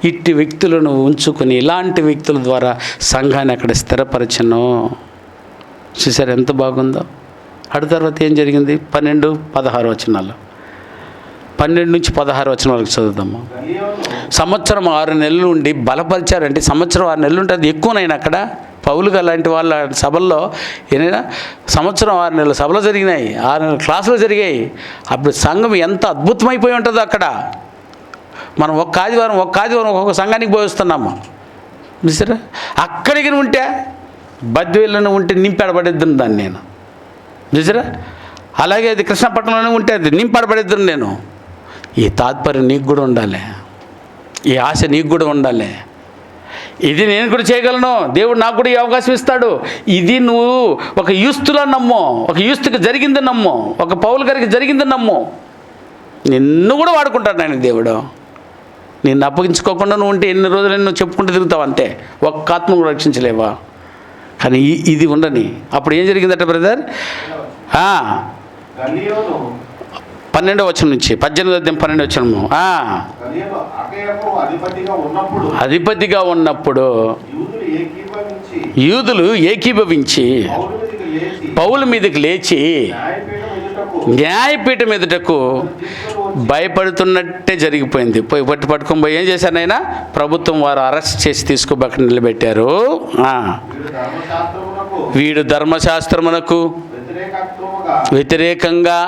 ఇట్టి వ్యక్తులను ఉంచుకొని ఇలాంటి వ్యక్తుల ద్వారా సంఘాన్ని అక్కడ స్థిరపరచను. చూసారు ఎంత బాగుందో. అటు తర్వాత ఏం జరిగింది? 12-16 వచనాలు, 12 నుంచి 16 వచనాలకు చదువుదాము. సంవత్సరం 6 నెలలు ఉండి బలపరిచారంటే, సంవత్సరం 6 నెలలు ఉంటుంది ఎక్కువనైనా అక్కడ. పౌలుగా లాంటి వాళ్ళ సభల్లో ఏదైనా సంవత్సరం 6 నెలల సభలు జరిగినాయి, 6 నెలల క్లాసులు జరిగాయి. అప్పుడు సంఘం ఎంత అద్భుతమైపోయి ఉంటుందో అక్కడ. మనం ఒక్క ఆదివారం ఒక్కొక్క సంఘానికి పోయిస్తున్నాము. చూసారా, అక్కడికి ఉంటే బద్వేలను ఉంటే నింపాడబడిద్దును దాన్ని నేను. చూసారా, అలాగే అది కృష్ణపట్నంలోనే ఉంటే అది నింపాడబడిద్దును నేను. ఈ తాత్పర్యం నీకు కూడా ఉండాలి, ఈ ఆశ నీకు కూడా ఉండాలి. ఇది నేను కూడా చేయగలను, దేవుడు నాకు కూడా ఈ అవకాశం ఇస్తాడు. ఇది నువ్వు ఒక యూస్తులా నమ్ము, ఒక యూస్తుకి జరిగిందని నమ్ము, ఒక పౌలు గారికి జరిగిందని నమ్ము. నిన్ను కూడా వాడుకుంటాడు ఆయన దేవుడు. నిన్ను అప్పగించుకోకుండా నువ్వు ఉంటే ఎన్ని రోజులు నువ్వు చెప్పుకుంటూ తిరుగుతావు అంతే, ఒక్క ఆత్మ కూడా రక్షించలేవా. కానీ ఇది ఉండని. అప్పుడు ఏం జరిగిందట బ్రదర్? 12వ వచనం నుంచి 18వ అధ్యాయం 12వ వచనము. అధిపతిగా ఉన్నప్పుడు యూదులు ఏకీభవించి పౌలు మీదకి లేచి న్యాయపీఠం ఎదుటకు భయపడుతున్నట్టే జరిగిపోయింది. పట్టుకొని పోయి ఏం చేశారు ఆయన? ప్రభుత్వం వారు అరెస్ట్ చేసి తీసుకుని అక్కడ నిలబెట్టారు. వీడు ధర్మశాస్త్రమునకు వ్యతిరేకంగా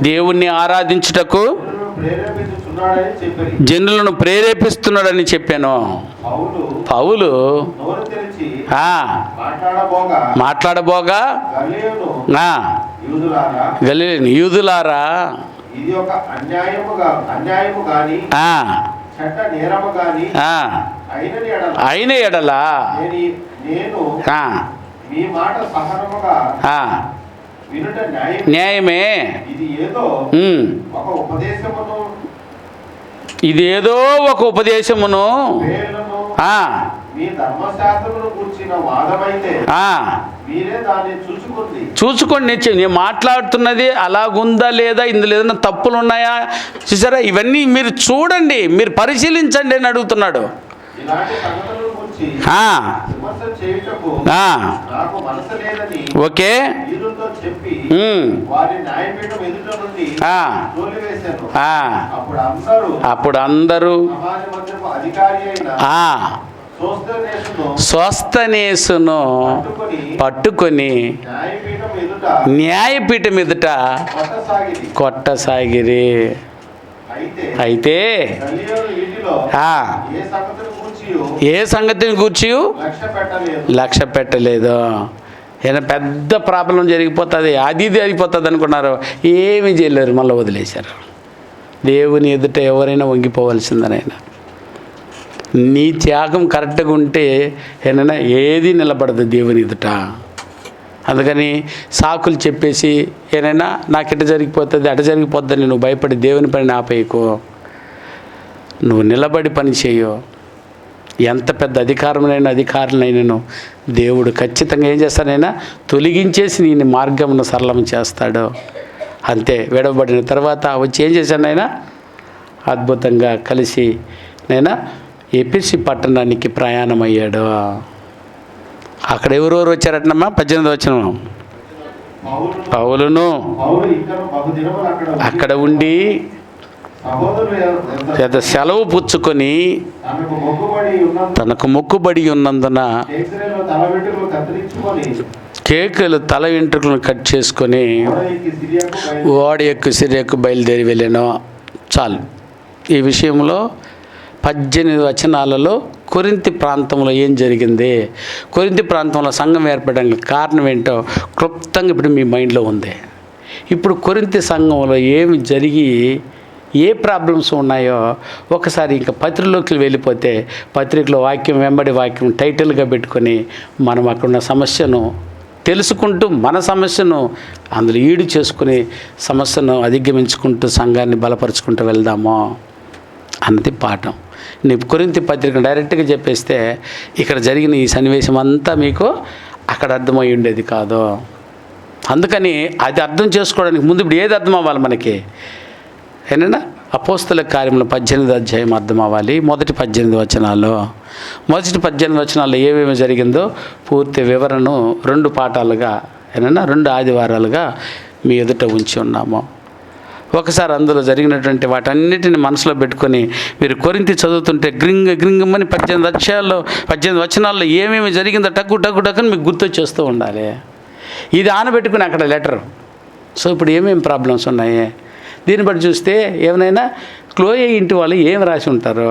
దేవుణ్ణి ఆరాధించుటకు జనులను ప్రేరేపిస్తున్నాడని చెప్పాను. పౌలు మాట్లాడబోగా గలిలేయుని యూదులారా, అయిన ఎడలా న్యాయమే, ఇది ఏదో ఒక ఉపదేశమును చూసుకోండి. నేను మాట్లాడుతున్నది అలాగుందా లేదా, ఇందులో ఏదైనా తప్పులు ఉన్నాయా చూసారా, ఇవన్నీ మీరు చూడండి, మీరు పరిశీలించండి అని అడుగుతున్నాడు. ఓకే, అప్పుడు అందరూ సోస్తనేసును పట్టుకొని న్యాయపీఠం ఎదుట కొట్టసాగిరి. అయితే ఏ సంగతిని గూర్చి లక్ష్య పెట్టలేదు. ఏదైనా పెద్ద ప్రాబ్లం జరిగిపోతుంది, అది ఇది అయిపోతుంది అనుకున్నారు, ఏమీ చేయలేరు, మళ్ళీ వదిలేశారు. దేవుని ఎదుట ఎవరైనా వంగిపోవలసిందనైనా. నీ త్యాగం కరెక్ట్గా ఉంటే ఏమైనా ఏది నిలబడదు దేవుని ఎదుట. అందుకని సాకులు చెప్పేసి ఏనైనా నాకు ఇట జరిగిపోతుంది అట జరిగిపోద్దని నువ్వు భయపడి దేవుని పని ఆపేయకు. నువ్వు నిలబడి పని చేయు. ఎంత పెద్ద అధికారులైనను దేవుడు ఖచ్చితంగా ఏం చేస్తానైనా తొలగించేసి నీ మార్గమును సరళం చేస్తాడు. అంతే. విడవబడిన తర్వాత వచ్చి ఏం చేశానైనా అద్భుతంగా కలిసి నైనా ఎఫెసు పట్టణానికి ప్రయాణమయ్యాడు. అక్కడ ఎవరెవరు వచ్చారటనమ్మా? 18వ వచనం. పౌలును అక్కడ ఉండి పెద్ద సెలవు పుచ్చుకొని తనకు మొక్కుబడి ఉన్నందున కేకులు తల వెంట్రుకలను కట్ చేసుకొని ఓడ ఎక్కు సిరియకు బయలుదేరి వెళ్ళాను. చాలు. ఈ విషయంలో 18 వచనాలలో కొరింథీ ప్రాంతంలో ఏం జరిగింది, కొరింథీ ప్రాంతంలో సంఘం ఏర్పడడానికి కారణం ఏంటో క్లుప్తంగా ఇప్పుడు మీ మైండ్లో ఉంది. ఇప్పుడు కొరింథీ సంఘంలో ఏమి జరిగి ఏ ప్రాబ్లమ్స్ ఉన్నాయో ఒకసారి ఇంకా పత్రికలోకి వెళ్ళిపోతే పత్రికలో వాక్యం వెంబడి వాక్యం టైటిల్గా పెట్టుకొని మనం అక్కడున్న సమస్యను తెలుసుకుంటూ మన సమస్యను అందులో ఈడు చేసుకుని సమస్యను అధిగమించుకుంటూ సంఘాన్ని బలపరుచుకుంటూ వెళ్దాము అన్నది పాఠం. నీ కొరింథీ పత్రిక డైరెక్ట్గా చెప్పేస్తే ఇక్కడ జరిగిన ఈ సన్నివేశం అంతా మీకు అక్కడ అర్థమై ఉండేది కాదు. అందుకని అది అర్థం చేసుకోవడానికి ముందు ఇప్పుడు ఏది అర్థం అవ్వాలి మనకి? ఏనైనా అపోస్తల కార్యములు 18వ అధ్యాయం అర్థం అవ్వాలి. మొదటి 18 వచనాలు. మొదటి 18 వచనాల్లో ఏమేమి జరిగిందో పూర్తి వివరణను 2 పాఠాలుగా ఏనైనా 2 ఆదివారాలుగా మీ ఎదుట ఉంచి ఉన్నాము. ఒకసారి అందులో జరిగినటువంటి వాటన్నిటిని మనసులో పెట్టుకొని మీరు కొరింథీ చదువుతుంటే గ్రింగమని 18 వచనాల్లో ఏమేమి జరిగిందో టక్కుని మీకు గుర్తొచ్చేస్తూ ఉండాలి. ఇది ఆనబెట్టుకుని అక్కడ లెటర్. సో ఇప్పుడు ఏమేమి ప్రాబ్లమ్స్ ఉన్నాయి దీన్ని బట్టి చూస్తే ఏమైనా క్లోయే ఇంటి వాళ్ళు ఏం రాసి ఉంటారో,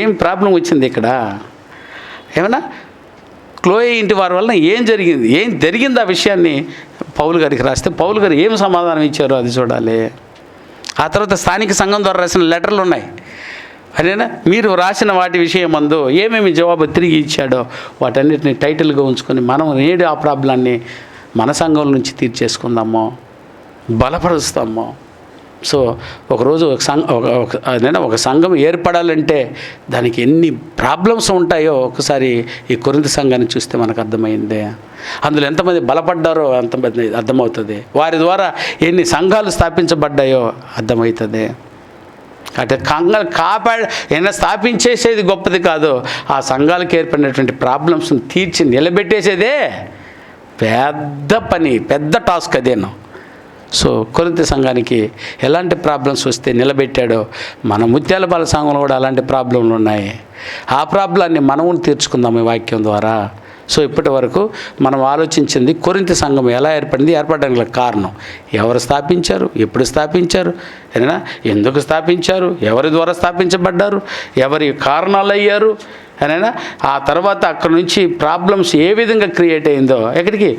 ఏం ప్రాబ్లం వచ్చింది ఇక్కడ, ఏమైనా క్లోయే ఇంటి వారి వలన ఏం జరిగింది ఆ విషయాన్ని పౌలు గారికి రాస్తే పౌలు గారు ఏం సమాధానం ఇచ్చారో అది చూడాలి. ఆ తర్వాత స్థానిక సంఘం ద్వారా రాసిన లెటర్లు ఉన్నాయి. అదేనా మీరు రాసిన వాటి విషయం అందు ఏమేమి జవాబు తిరిగి ఇచ్చాడో వాటన్నిటిని టైటిల్గా ఉంచుకొని మనం నేడు ఆ ప్రాబ్లాన్ని మన సంఘం నుంచి తీర్చేసుకుందాము, బలపరుస్తాము. సో ఒకరోజు ఒక సంఘం ఏర్పడాలంటే దానికి ఎన్ని ప్రాబ్లమ్స్ ఉంటాయో ఒకసారి ఈ కొరింథీ సంఘాన్ని చూస్తే మనకు అర్థమైంది. అందులో ఎంతమంది బలపడ్డారో అంతమంది అర్థమవుతుంది. వారి ద్వారా ఎన్ని సంఘాలు స్థాపించబడ్డాయో అర్థమవుతుంది. అంటే ఏమైనా స్థాపించేసేది గొప్పది కాదు, ఆ సంఘాలకు ఏర్పడినటువంటి ప్రాబ్లమ్స్ని తీర్చి నిలబెట్టేసేదే పెద్ద పని, పెద్ద టాస్క్ అదేను. సో కొరింథీ సంఘానికి ఎలాంటి ప్రాబ్లమ్స్ వస్తే నిలబెట్టాడో మన ముత్యాలపాలెం సంఘంలో కూడా అలాంటి ప్రాబ్లంలు ఉన్నాయి. ఆ ప్రాబ్లాన్ని మనము తీర్చుకుందాం ఈ వాక్యం ద్వారా. సో ఇప్పటి వరకు మనం ఆలోచించింది కొరింథీ సంఘం ఎలా ఏర్పడింది, ఏర్పడడానికి కారణం ఎవరు స్థాపించారు, ఎప్పుడు స్థాపించారు, ఏదైనా ఎందుకు స్థాపించారు, ఎవరి ద్వారా స్థాపించబడ్డారు, ఎవరి కారణాలు అయ్యారు అయినా, ఆ తర్వాత అక్కడ నుంచి ప్రాబ్లమ్స్ ఏ విధంగా క్రియేట్ అయిందో ఎక్కడికి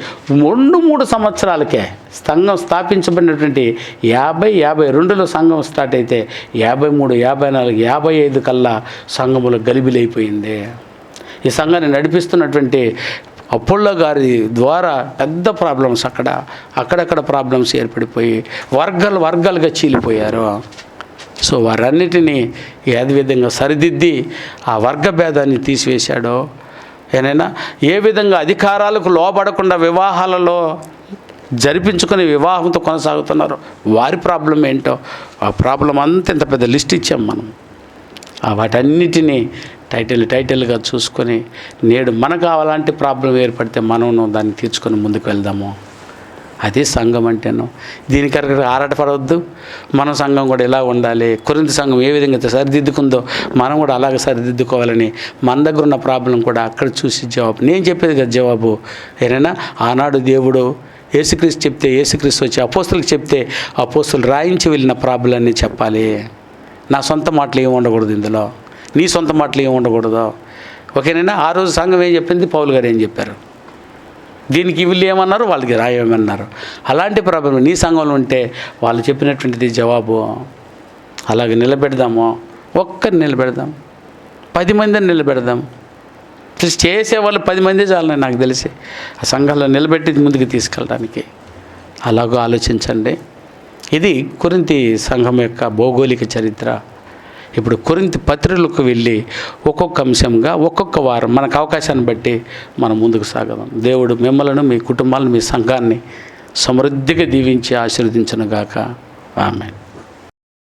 3 సంవత్సరాలకే సంఘం స్థాపించబడినటువంటి 52లో సంఘం స్టార్ట్ అయితే 53, 54, 55 కల్లా సంఘములు గలిబిలైపోయింది. ఈ సంఘాన్ని నడిపిస్తున్నటువంటి అపోల్లో గారి ద్వారా పెద్ద ప్రాబ్లమ్స్ అక్కడక్కడ ప్రాబ్లమ్స్ ఏర్పడిపోయి వర్గాలుగా చీలిపోయారు. సో వారన్నిటినీ ఏది విధంగా సరిదిద్ది ఆ వర్గ భేదాన్ని తీసివేశాడో, ఏనైనా ఏ విధంగా అధికారాలకు లోబడకుండా వివాహాలలో జరిపించుకొని వివాహంతో కొనసాగుతున్నారో వారి ప్రాబ్లం ఏంటో ఆ ప్రాబ్లం అంతా ఇంత పెద్ద లిస్ట్ ఇచ్చాం మనం. వాటన్నిటినీ టైటిల్గా చూసుకొని నేడు మనకు అలాంటి ప్రాబ్లం ఏర్పడితే మనం దాన్ని తీర్చుకొని ముందుకు వెళ్దాము. అదే సంఘం అంటేను. దీనికి ఆరాటపడవద్దు. మన సంఘం కూడా ఎలా ఉండాలి, కొరింథీ సంఘం ఏ విధంగా సరిదిద్దుకుందో మనం కూడా అలాగే సరిదిద్దుకోవాలని మన దగ్గర ఉన్న ప్రాబ్లం కూడా అక్కడ చూసి జవాబు నేను చెప్పేది కదా జవాబు. ఏదైనా ఆనాడు దేవుడు యేసుక్రీస్తు చెప్తే యేసుక్రీస్తు వచ్చి అపోస్తులకు చెప్తే అపోస్తులు రాయించి వెళ్ళిన ప్రాబ్లమ్ని చెప్పాలి. నా సొంత మాటలు ఏమి ఉండకూడదు, ఇందులో నీ సొంత మాటలు ఏమి ఉండకూడదు. ఓకేనైనా ఆ రోజు సంఘం ఏం చెప్పింది, పౌలు గారు ఏం చెప్పారు, దీనికి వీళ్ళు ఏమన్నారు, వాళ్ళకి రాయమన్నారు. అలాంటి ప్రాబ్లం నీ సంఘంలో ఉంటే వాళ్ళు చెప్పినటువంటిది జవాబు. అలాగే నిలబెడదామో, ఒక్కరిని నిలబెడదాం, 10 మందిని నిలబెడదాం. చేసేవాళ్ళు 10 మంది చాలని నాకు తెలిసి ఆ సంఘాల్లో నిలబెట్టి ముందుకు తీసుకెళ్ళడానికి. అలాగూ ఆలోచించండి. ఇది కొరింథీ సంఘం యొక్క భౌగోళిక చరిత్ర. ఇప్పుడు కొరింథీ పత్రికలకు వెళ్ళి ఒక్కొక్క అంశంగా ఒక్కొక్క వారం మనకు అవకాశాన్ని బట్టి మనం ముందుకు సాగదాం. దేవుడు మిమ్మలను, మీ కుటుంబాలను, మీ సంఘాన్ని సమృద్ధిగా దీవించి ఆశీర్వదించును గాక. ఆమేన్.